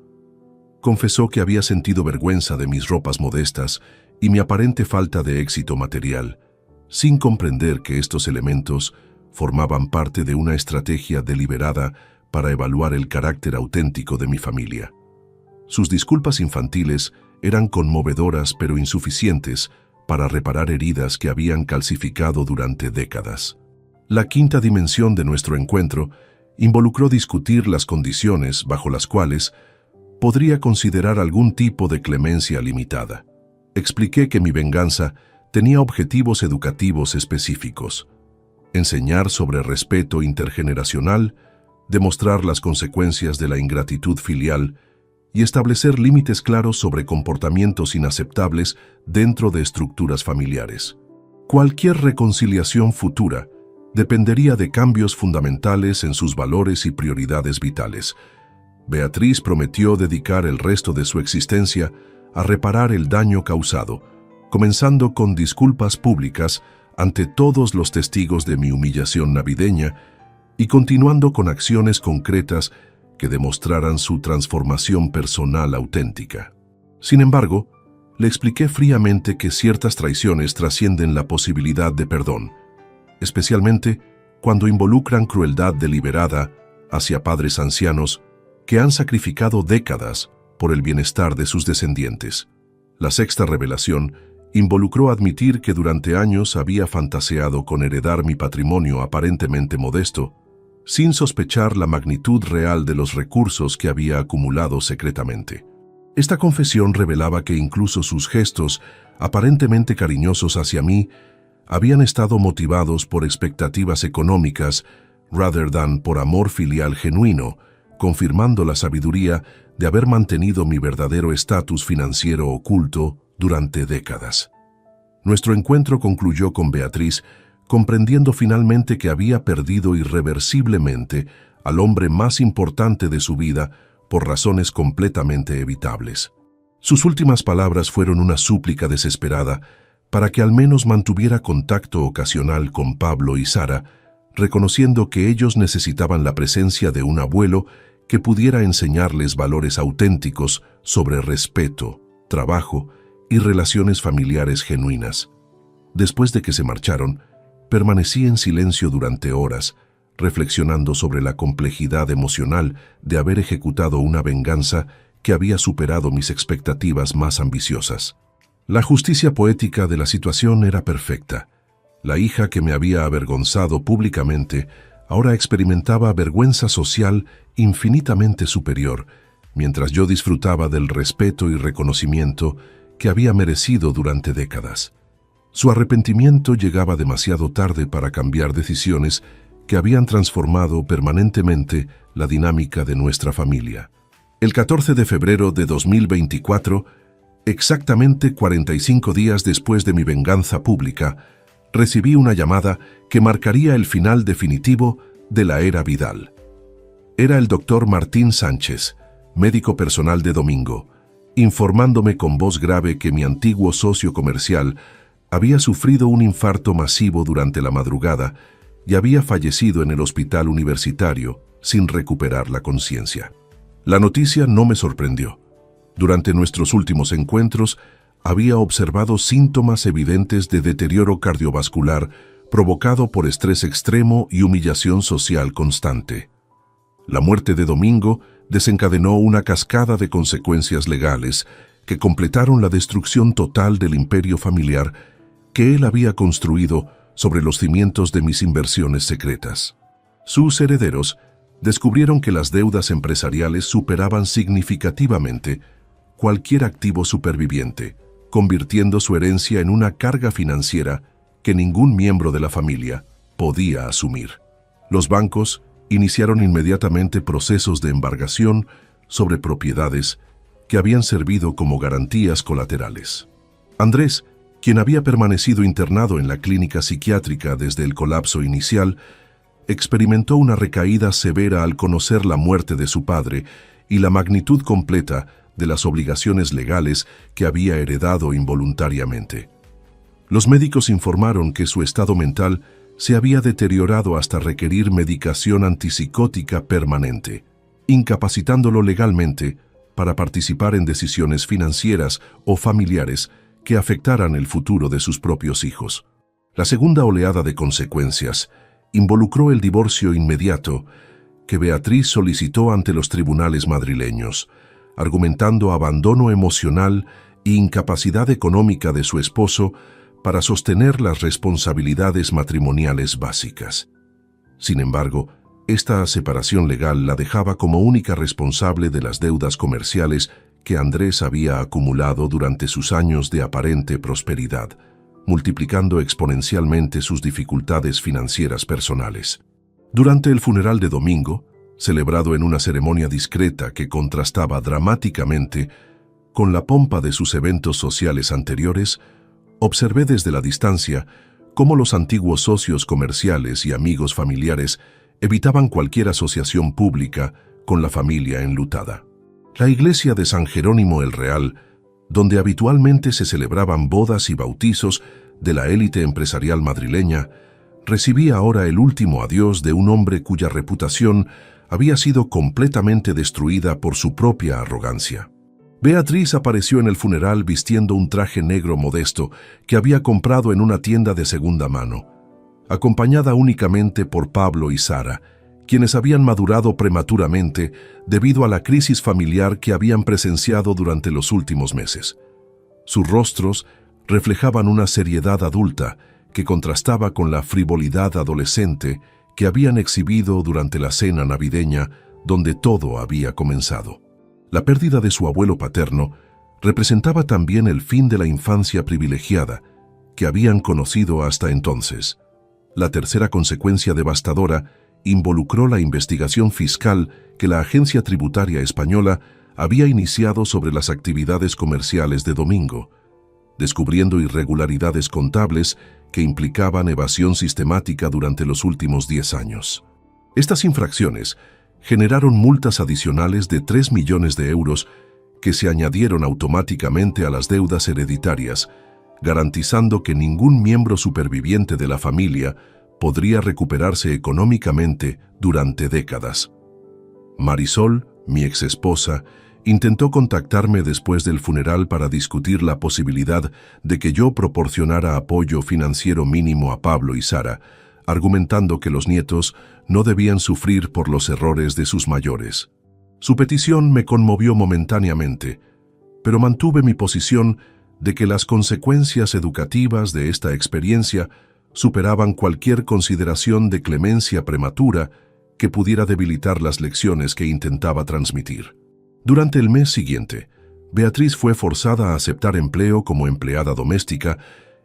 Confesó que había sentido vergüenza de mis ropas modestas y mi aparente falta de éxito material, sin comprender que estos elementos formaban parte de una estrategia deliberada para evaluar el carácter auténtico de mi familia. Sus disculpas infantiles eran conmovedoras pero insuficientes para reparar heridas que habían calcificado durante décadas. La quinta dimensión de nuestro encuentro involucró discutir las condiciones bajo las cuales podría considerar algún tipo de clemencia limitada. Expliqué que mi venganza tenía objetivos educativos específicos: enseñar sobre respeto intergeneracional, demostrar las consecuencias de la ingratitud filial y establecer límites claros sobre comportamientos inaceptables dentro de estructuras familiares. Cualquier reconciliación futura dependería de cambios fundamentales en sus valores y prioridades vitales. Beatriz prometió dedicar el resto de su existencia a reparar el daño causado, comenzando con disculpas públicas ante todos los testigos de mi humillación navideña y continuando con acciones concretas que demostraran su transformación personal auténtica. Sin embargo, le expliqué fríamente que ciertas traiciones trascienden la posibilidad de perdón, especialmente cuando involucran crueldad deliberada hacia padres ancianos que han sacrificado décadas por el bienestar de sus descendientes. La sexta revelación involucró admitir que durante años había fantaseado con heredar mi patrimonio aparentemente modesto, sin sospechar la magnitud real de los recursos que había acumulado secretamente. Esta confesión revelaba que incluso sus gestos, aparentemente cariñosos hacia mí, habían estado motivados por expectativas económicas rather than por amor filial genuino, confirmando la sabiduría de haber mantenido mi verdadero estatus financiero oculto durante décadas. Nuestro encuentro concluyó con Beatriz comprendiendo finalmente que había perdido irreversiblemente al hombre más importante de su vida por razones completamente evitables. Sus últimas palabras fueron una súplica desesperada para que al menos mantuviera contacto ocasional con Pablo y Sara, reconociendo que ellos necesitaban la presencia de un abuelo que pudiera enseñarles valores auténticos sobre respeto, trabajo y relaciones familiares genuinas. Después de que se marcharon, permanecí en silencio durante horas, reflexionando sobre la complejidad emocional de haber ejecutado una venganza que había superado mis expectativas más ambiciosas. La justicia poética de la situación era perfecta. La hija que me había avergonzado públicamente ahora experimentaba vergüenza social infinitamente superior, mientras yo disfrutaba del respeto y reconocimiento que había merecido durante décadas. Su arrepentimiento llegaba demasiado tarde para cambiar decisiones que habían transformado permanentemente la dinámica de nuestra familia. El 14 de febrero de 2024, exactamente 45 días después de mi venganza pública, recibí una llamada que marcaría el final definitivo de la era Vidal. Era el doctor Martín Sánchez, médico personal de Domingo, informándome con voz grave que mi antiguo socio comercial había sufrido un infarto masivo durante la madrugada y había fallecido en el hospital universitario sin recuperar la conciencia. La noticia no me sorprendió. Durante nuestros últimos encuentros, había observado síntomas evidentes de deterioro cardiovascular provocado por estrés extremo y humillación social constante. La muerte de Domingo desencadenó una cascada de consecuencias legales que completaron la destrucción total del imperio familiar que él había construido sobre los cimientos de mis inversiones secretas. Sus herederos descubrieron que las deudas empresariales superaban significativamente cualquier activo superviviente, convirtiendo su herencia en una carga financiera que ningún miembro de la familia podía asumir. Los bancos iniciaron inmediatamente procesos de embargación sobre propiedades que habían servido como garantías colaterales. Andrés, quien había permanecido internado en la clínica psiquiátrica desde el colapso inicial, experimentó una recaída severa al conocer la muerte de su padre y la magnitud completa de las obligaciones legales que había heredado involuntariamente. Los médicos informaron que su estado mental se había deteriorado hasta requerir medicación antipsicótica permanente, incapacitándolo legalmente para participar en decisiones financieras o familiares que afectaran el futuro de sus propios hijos. La segunda oleada de consecuencias involucró el divorcio inmediato que Beatriz solicitó ante los tribunales madrileños, argumentando abandono emocional e incapacidad económica de su esposo para sostener las responsabilidades matrimoniales básicas. Sin embargo, esta separación legal la dejaba como única responsable de las deudas comerciales que Andrés había acumulado durante sus años de aparente prosperidad, multiplicando exponencialmente sus dificultades financieras personales. Durante el funeral de Domingo, celebrado en una ceremonia discreta que contrastaba dramáticamente con la pompa de sus eventos sociales anteriores, observé desde la distancia cómo los antiguos socios comerciales y amigos familiares evitaban cualquier asociación pública con la familia enlutada. La iglesia de San Jerónimo el Real, donde habitualmente se celebraban bodas y bautizos de la élite empresarial madrileña, recibía ahora el último adiós de un hombre cuya reputación había sido completamente destruida por su propia arrogancia. Beatriz apareció en el funeral vistiendo un traje negro modesto que había comprado en una tienda de segunda mano, acompañada únicamente por Pablo y Sara, quienes habían madurado prematuramente debido a la crisis familiar que habían presenciado durante los últimos meses. Sus rostros reflejaban una seriedad adulta que contrastaba con la frivolidad adolescente que habían exhibido durante la cena navideña donde todo había comenzado. La pérdida de su abuelo paterno representaba también el fin de la infancia privilegiada que habían conocido hasta entonces. La tercera consecuencia devastadora involucró la investigación fiscal que la Agencia Tributaria Española había iniciado sobre las actividades comerciales de Domingo, descubriendo irregularidades contables que implicaban evasión sistemática durante los últimos 10 años. Estas infracciones generaron multas adicionales de 3 millones de euros que se añadieron automáticamente a las deudas hereditarias, garantizando que ningún miembro superviviente de la familia podría recuperarse económicamente durante décadas. Marisol, mi exesposa, intentó contactarme después del funeral para discutir la posibilidad de que yo proporcionara apoyo financiero mínimo a Pablo y Sara, argumentando que los nietos no debían sufrir por los errores de sus mayores. Su petición me conmovió momentáneamente, pero mantuve mi posición de que las consecuencias educativas de esta experiencia superaban cualquier consideración de clemencia prematura que pudiera debilitar las lecciones que intentaba transmitir. Durante el mes siguiente, Beatriz fue forzada a aceptar empleo como empleada doméstica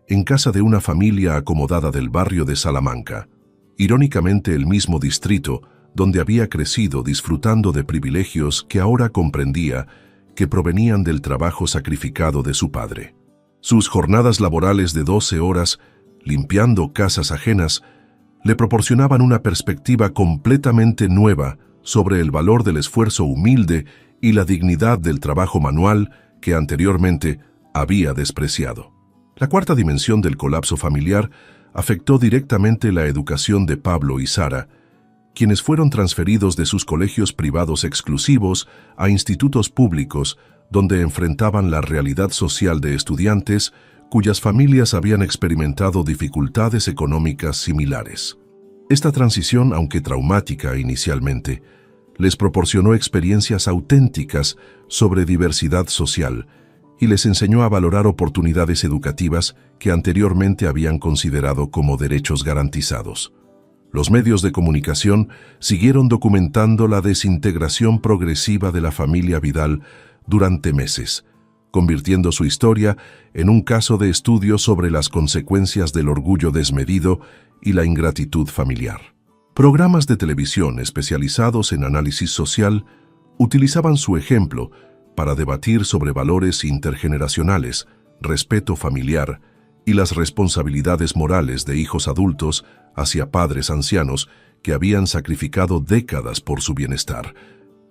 en casa de una familia acomodada del barrio de Salamanca, irónicamente el mismo distrito donde había crecido disfrutando de privilegios que ahora comprendía que provenían del trabajo sacrificado de su padre. Sus jornadas laborales de 12 horas, limpiando casas ajenas, le proporcionaban una perspectiva completamente nueva sobre el valor del esfuerzo humilde y la dignidad del trabajo manual que anteriormente había despreciado. La cuarta dimensión del colapso familiar afectó directamente la educación de Pablo y Sara, quienes fueron transferidos de sus colegios privados exclusivos a institutos públicos donde enfrentaban la realidad social de estudiantes cuyas familias habían experimentado dificultades económicas similares. Esta transición, aunque traumática inicialmente, les proporcionó experiencias auténticas sobre diversidad social y les enseñó a valorar oportunidades educativas que anteriormente habían considerado como derechos garantizados. Los medios de comunicación siguieron documentando la desintegración progresiva de la familia Vidal durante meses, convirtiendo su historia en un caso de estudio sobre las consecuencias del orgullo desmedido y la ingratitud familiar. Programas de televisión especializados en análisis social utilizaban su ejemplo para debatir sobre valores intergeneracionales, respeto familiar y las responsabilidades morales de hijos adultos hacia padres ancianos que habían sacrificado décadas por su bienestar.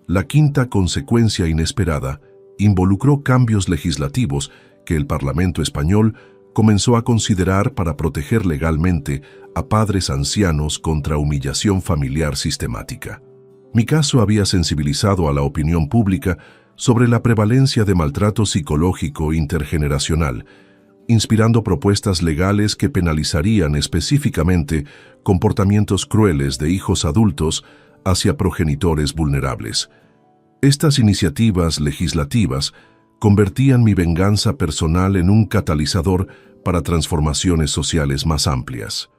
La quinta consecuencia inesperada involucró cambios legislativos que el Parlamento español comenzó a considerar para proteger legalmente a padres ancianos contra humillación familiar sistemática. Mi caso había sensibilizado a la opinión pública sobre la prevalencia de maltrato psicológico intergeneracional, inspirando propuestas legales que penalizarían específicamente comportamientos crueles de hijos adultos hacia progenitores vulnerables. Estas iniciativas legislativas convertían mi venganza personal en un catalizador para transformaciones sociales más amplias.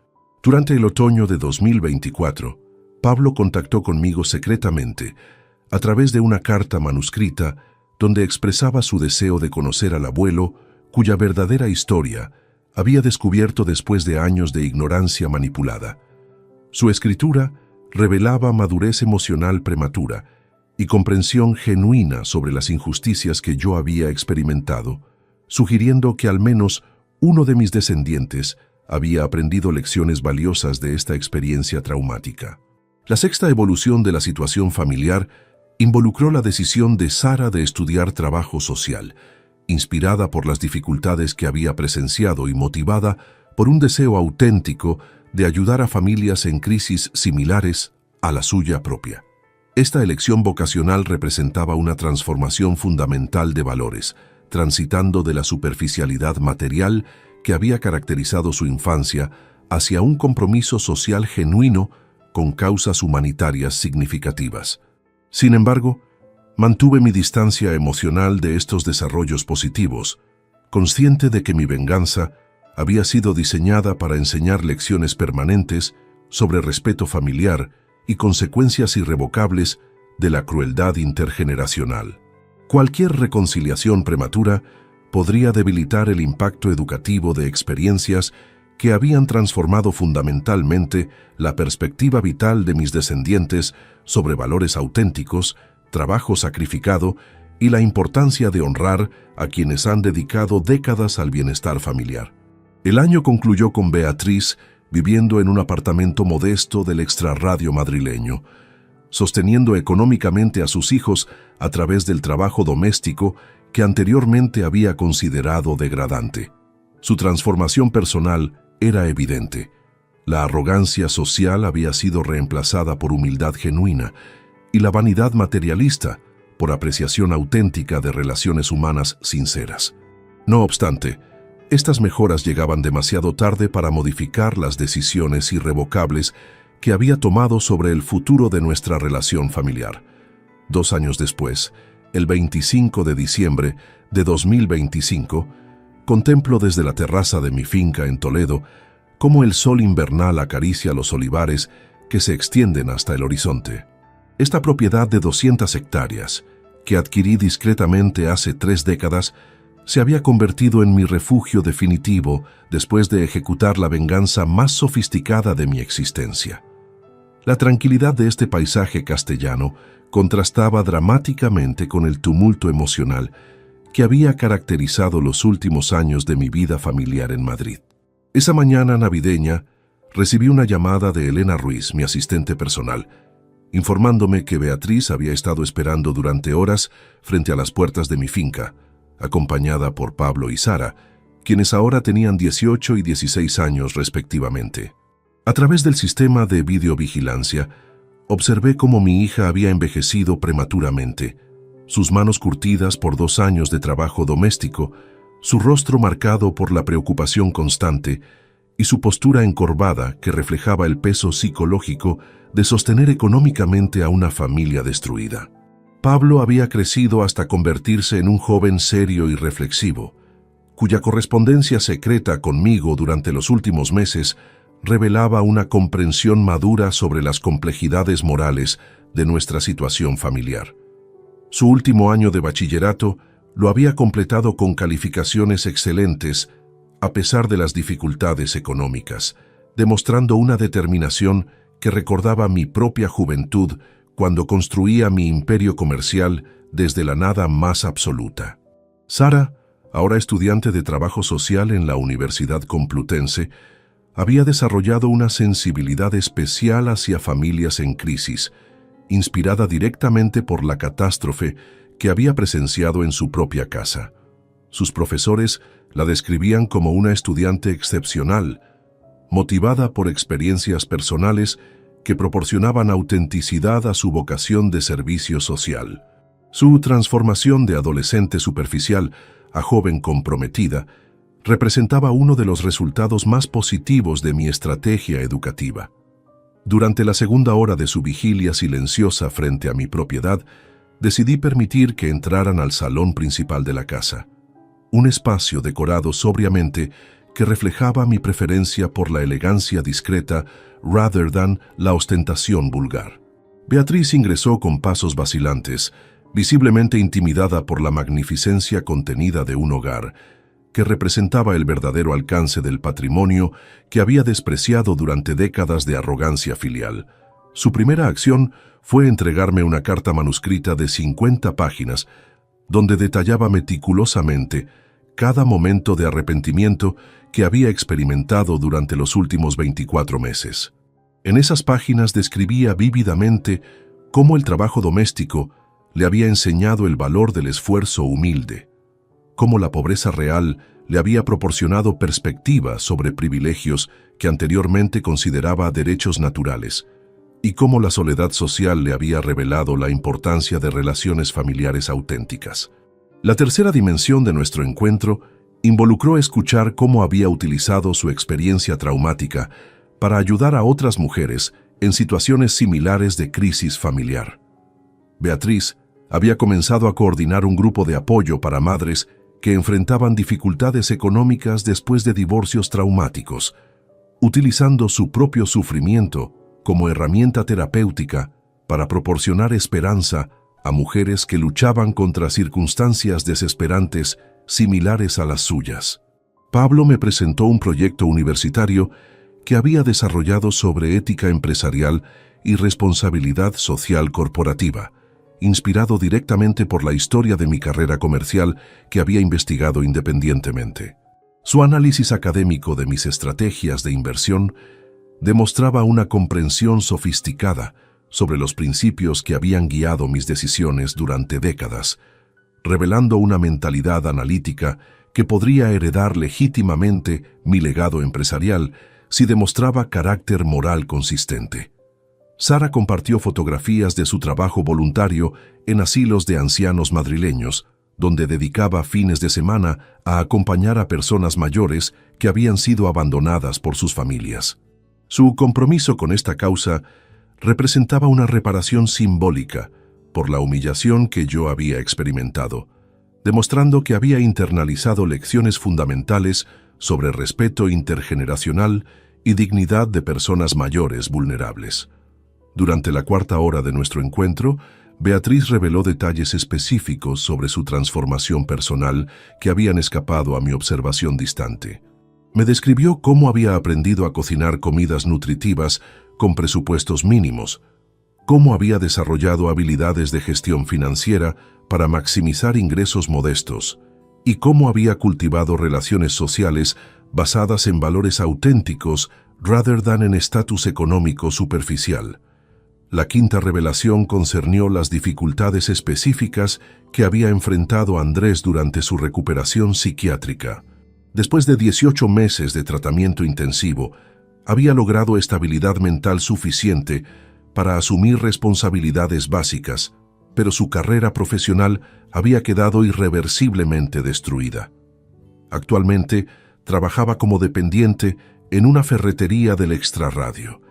Durante el otoño de 2024, Pablo contactó conmigo secretamente a través de una carta manuscrita donde expresaba su deseo de conocer al abuelo, cuya verdadera historia había descubierto después de años de ignorancia manipulada. Su escritura revelaba madurez emocional prematura y comprensión genuina sobre las injusticias que yo había experimentado, sugiriendo que al menos uno de mis descendientes había aprendido lecciones valiosas de esta experiencia traumática. La sexta evolución de la situación familiar involucró la decisión de Sara de estudiar trabajo social, inspirada por las dificultades que había presenciado y motivada por un deseo auténtico de ayudar a familias en crisis similares a la suya propia. Esta elección vocacional representaba una transformación fundamental de valores, transitando de la superficialidad material que había caracterizado su infancia hacia un compromiso social genuino con causas humanitarias significativas. Sin embargo, mantuve mi distancia emocional de estos desarrollos positivos, consciente de que mi venganza había sido diseñada para enseñar lecciones permanentes sobre respeto familiar y consecuencias irrevocables de la crueldad intergeneracional. Cualquier reconciliación prematura podría debilitar el impacto educativo de experiencias que habían transformado fundamentalmente la perspectiva vital de mis descendientes sobre valores auténticos, trabajo sacrificado y la importancia de honrar a quienes han dedicado décadas al bienestar familiar. El año concluyó con Beatriz viviendo en un apartamento modesto del extrarradio madrileño, sosteniendo económicamente a sus hijos a través del trabajo doméstico que anteriormente había considerado degradante. Su transformación personal era evidente. La arrogancia social había sido reemplazada por humildad genuina y la vanidad materialista por apreciación auténtica de relaciones humanas sinceras. No obstante, estas mejoras llegaban demasiado tarde para modificar las decisiones irrevocables que había tomado sobre el futuro de nuestra relación familiar. 2 años después, el 25 de diciembre de 2025, contemplo desde la terraza de mi finca en Toledo cómo el sol invernal acaricia los olivares que se extienden hasta el horizonte. Esta propiedad de 200 hectáreas, que adquirí discretamente hace 3 décadas, se había convertido en mi refugio definitivo después de ejecutar la venganza más sofisticada de mi existencia. La tranquilidad de este paisaje castellano contrastaba dramáticamente con el tumulto emocional que había caracterizado los últimos años de mi vida familiar en Madrid. Esa mañana navideña recibí una llamada de Elena Ruiz, mi asistente personal, informándome que Beatriz había estado esperando durante horas frente a las puertas de mi finca, acompañada por Pablo y Sara, quienes ahora tenían 18 y 16 años respectivamente. A través del sistema de videovigilancia, observé cómo mi hija había envejecido prematuramente, sus manos curtidas por 2 años de trabajo doméstico, su rostro marcado por la preocupación constante y su postura encorvada que reflejaba el peso psicológico de sostener económicamente a una familia destruida. Pablo había crecido hasta convertirse en un joven serio y reflexivo, cuya correspondencia secreta conmigo durante los últimos meses revelaba una comprensión madura sobre las complejidades morales de nuestra situación familiar. Su último año de bachillerato lo había completado con calificaciones excelentes a pesar de las dificultades económicas, demostrando una determinación que recordaba mi propia juventud cuando construía mi imperio comercial desde la nada más absoluta. Sara, ahora estudiante de trabajo social en la Universidad Complutense, había desarrollado una sensibilidad especial hacia familias en crisis, inspirada directamente por la catástrofe que había presenciado en su propia casa. Sus profesores la describían como una estudiante excepcional, motivada por experiencias personales que proporcionaban autenticidad a su vocación de servicio social. Su transformación de adolescente superficial a joven comprometida representaba uno de los resultados más positivos de mi estrategia educativa. Durante la segunda hora de su vigilia silenciosa frente a mi propiedad, decidí permitir que entraran al salón principal de la casa, un espacio decorado sobriamente que reflejaba mi preferencia por la elegancia discreta rather than la ostentación vulgar. Beatriz ingresó con pasos vacilantes, visiblemente intimidada por la magnificencia contenida de un hogar, que representaba el verdadero alcance del patrimonio que había despreciado durante décadas de arrogancia filial. Su primera acción fue entregarme una carta manuscrita de 50 páginas, donde detallaba meticulosamente cada momento de arrepentimiento que había experimentado durante los últimos 24 meses. En esas páginas describía vívidamente cómo el trabajo doméstico le había enseñado el valor del esfuerzo humilde, cómo la pobreza real le había proporcionado perspectiva sobre privilegios que anteriormente consideraba derechos naturales, y cómo la soledad social le había revelado la importancia de relaciones familiares auténticas. La tercera dimensión de nuestro encuentro involucró escuchar cómo había utilizado su experiencia traumática para ayudar a otras mujeres en situaciones similares de crisis familiar. Beatriz había comenzado a coordinar un grupo de apoyo para madres que enfrentaban dificultades económicas después de divorcios traumáticos, utilizando su propio sufrimiento como herramienta terapéutica para proporcionar esperanza a mujeres que luchaban contra circunstancias desesperantes similares a las suyas. Pablo me presentó un proyecto universitario que había desarrollado sobre ética empresarial y responsabilidad social corporativa, inspirado directamente por la historia de mi carrera comercial que había investigado independientemente. Su análisis académico de mis estrategias de inversión demostraba una comprensión sofisticada sobre los principios que habían guiado mis decisiones durante décadas, revelando una mentalidad analítica que podría heredar legítimamente mi legado empresarial si demostraba carácter moral consistente. Sara compartió fotografías de su trabajo voluntario en asilos de ancianos madrileños, donde dedicaba fines de semana a acompañar a personas mayores que habían sido abandonadas por sus familias. Su compromiso con esta causa representaba una reparación simbólica por la humillación que yo había experimentado, demostrando que había internalizado lecciones fundamentales sobre respeto intergeneracional y dignidad de personas mayores vulnerables. Durante la cuarta hora de nuestro encuentro, Beatriz reveló detalles específicos sobre su transformación personal que habían escapado a mi observación distante. Me describió cómo había aprendido a cocinar comidas nutritivas con presupuestos mínimos, cómo había desarrollado habilidades de gestión financiera para maximizar ingresos modestos y cómo había cultivado relaciones sociales basadas en valores auténticos rather than en estatus económico superficial. La quinta revelación concernió las dificultades específicas que había enfrentado Andrés durante su recuperación psiquiátrica. Después de 18 meses de tratamiento intensivo, había logrado estabilidad mental suficiente para asumir responsabilidades básicas, pero su carrera profesional había quedado irreversiblemente destruida. Actualmente, trabajaba como dependiente en una ferretería del extrarradio,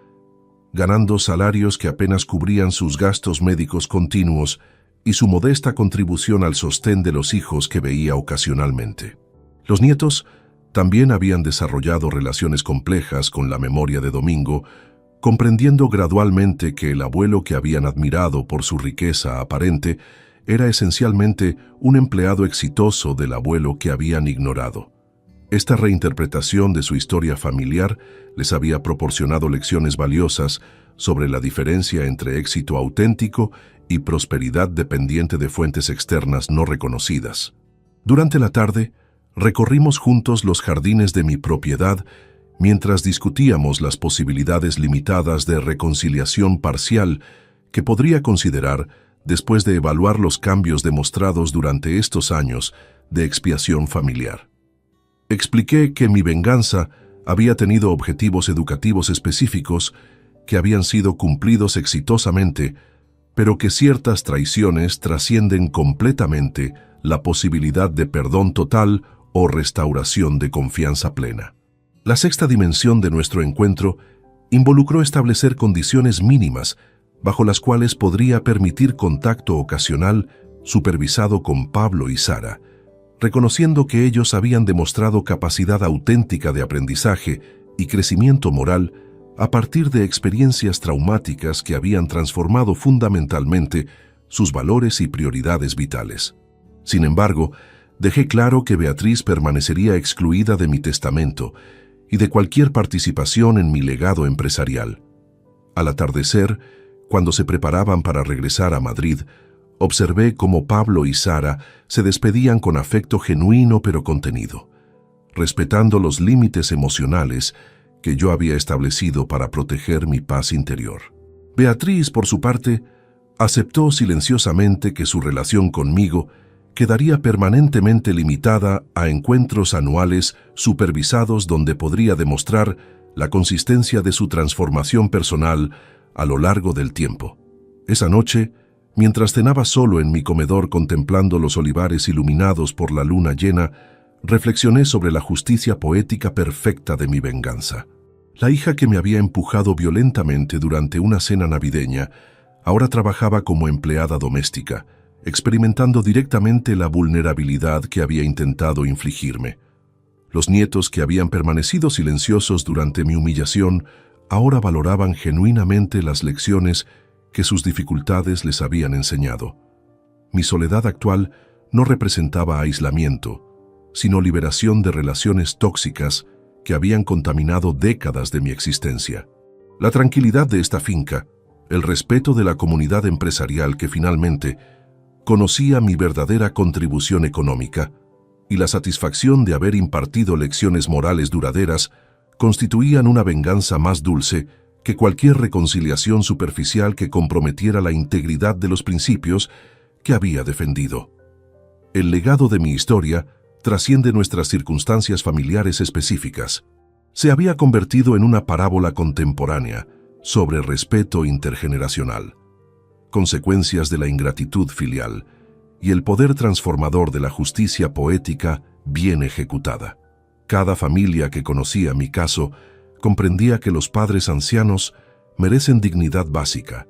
ganando salarios que apenas cubrían sus gastos médicos continuos y su modesta contribución al sostén de los hijos que veía ocasionalmente. Los nietos también habían desarrollado relaciones complejas con la memoria de Domingo, comprendiendo gradualmente que el abuelo que habían admirado por su riqueza aparente era esencialmente un empleado exitoso del abuelo que habían ignorado. Esta reinterpretación de su historia familiar les había proporcionado lecciones valiosas sobre la diferencia entre éxito auténtico y prosperidad dependiente de fuentes externas no reconocidas. Durante la tarde, recorrimos juntos los jardines de mi propiedad mientras discutíamos las posibilidades limitadas de reconciliación parcial que podría considerar después de evaluar los cambios demostrados durante estos años de expiación familiar. Expliqué que mi venganza había tenido objetivos educativos específicos que habían sido cumplidos exitosamente, pero que ciertas traiciones trascienden completamente la posibilidad de perdón total o restauración de confianza plena. La sexta dimensión de nuestro encuentro involucró establecer condiciones mínimas bajo las cuales podría permitir contacto ocasional supervisado con Pablo y Sara, reconociendo que ellos habían demostrado capacidad auténtica de aprendizaje y crecimiento moral a partir de experiencias traumáticas que habían transformado fundamentalmente sus valores y prioridades vitales. Sin embargo, dejé claro que Beatriz permanecería excluida de mi testamento y de cualquier participación en mi legado empresarial. Al atardecer, cuando se preparaban para regresar a Madrid, observé cómo Pablo y Sara se despedían con afecto genuino pero contenido, respetando los límites emocionales que yo había establecido para proteger mi paz interior. Beatriz, por su parte, aceptó silenciosamente que su relación conmigo quedaría permanentemente limitada a encuentros anuales supervisados donde podría demostrar la consistencia de su transformación personal a lo largo del tiempo. Esa noche, mientras cenaba solo en mi comedor contemplando los olivares iluminados por la luna llena, reflexioné sobre la justicia poética perfecta de mi venganza. La hija que me había empujado violentamente durante una cena navideña ahora trabajaba como empleada doméstica, experimentando directamente la vulnerabilidad que había intentado infligirme. Los nietos que habían permanecido silenciosos durante mi humillación ahora valoraban genuinamente las lecciones que sus dificultades les habían enseñado. Mi soledad actual no representaba aislamiento, sino liberación de relaciones tóxicas que habían contaminado décadas de mi existencia. La tranquilidad de esta finca, el respeto de la comunidad empresarial que finalmente conocía mi verdadera contribución económica y la satisfacción de haber impartido lecciones morales duraderas constituían una venganza más dulce que cualquier reconciliación superficial que comprometiera la integridad de los principios que había defendido. El legado de mi historia trasciende nuestras circunstancias familiares específicas. Se había convertido en una parábola contemporánea sobre respeto intergeneracional, consecuencias de la ingratitud filial y el poder transformador de la justicia poética bien ejecutada. Cada familia que conocía mi caso comprendía que los padres ancianos merecen dignidad básica,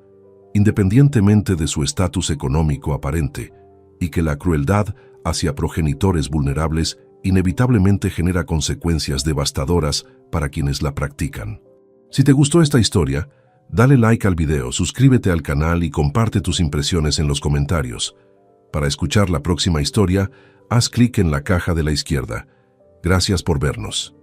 independientemente de su estatus económico aparente, y que la crueldad hacia progenitores vulnerables inevitablemente genera consecuencias devastadoras para quienes la practican. Si te gustó esta historia, dale like al video, suscríbete al canal y comparte tus impresiones en los comentarios. Para escuchar la próxima historia, haz clic en la caja de la izquierda. Gracias por vernos.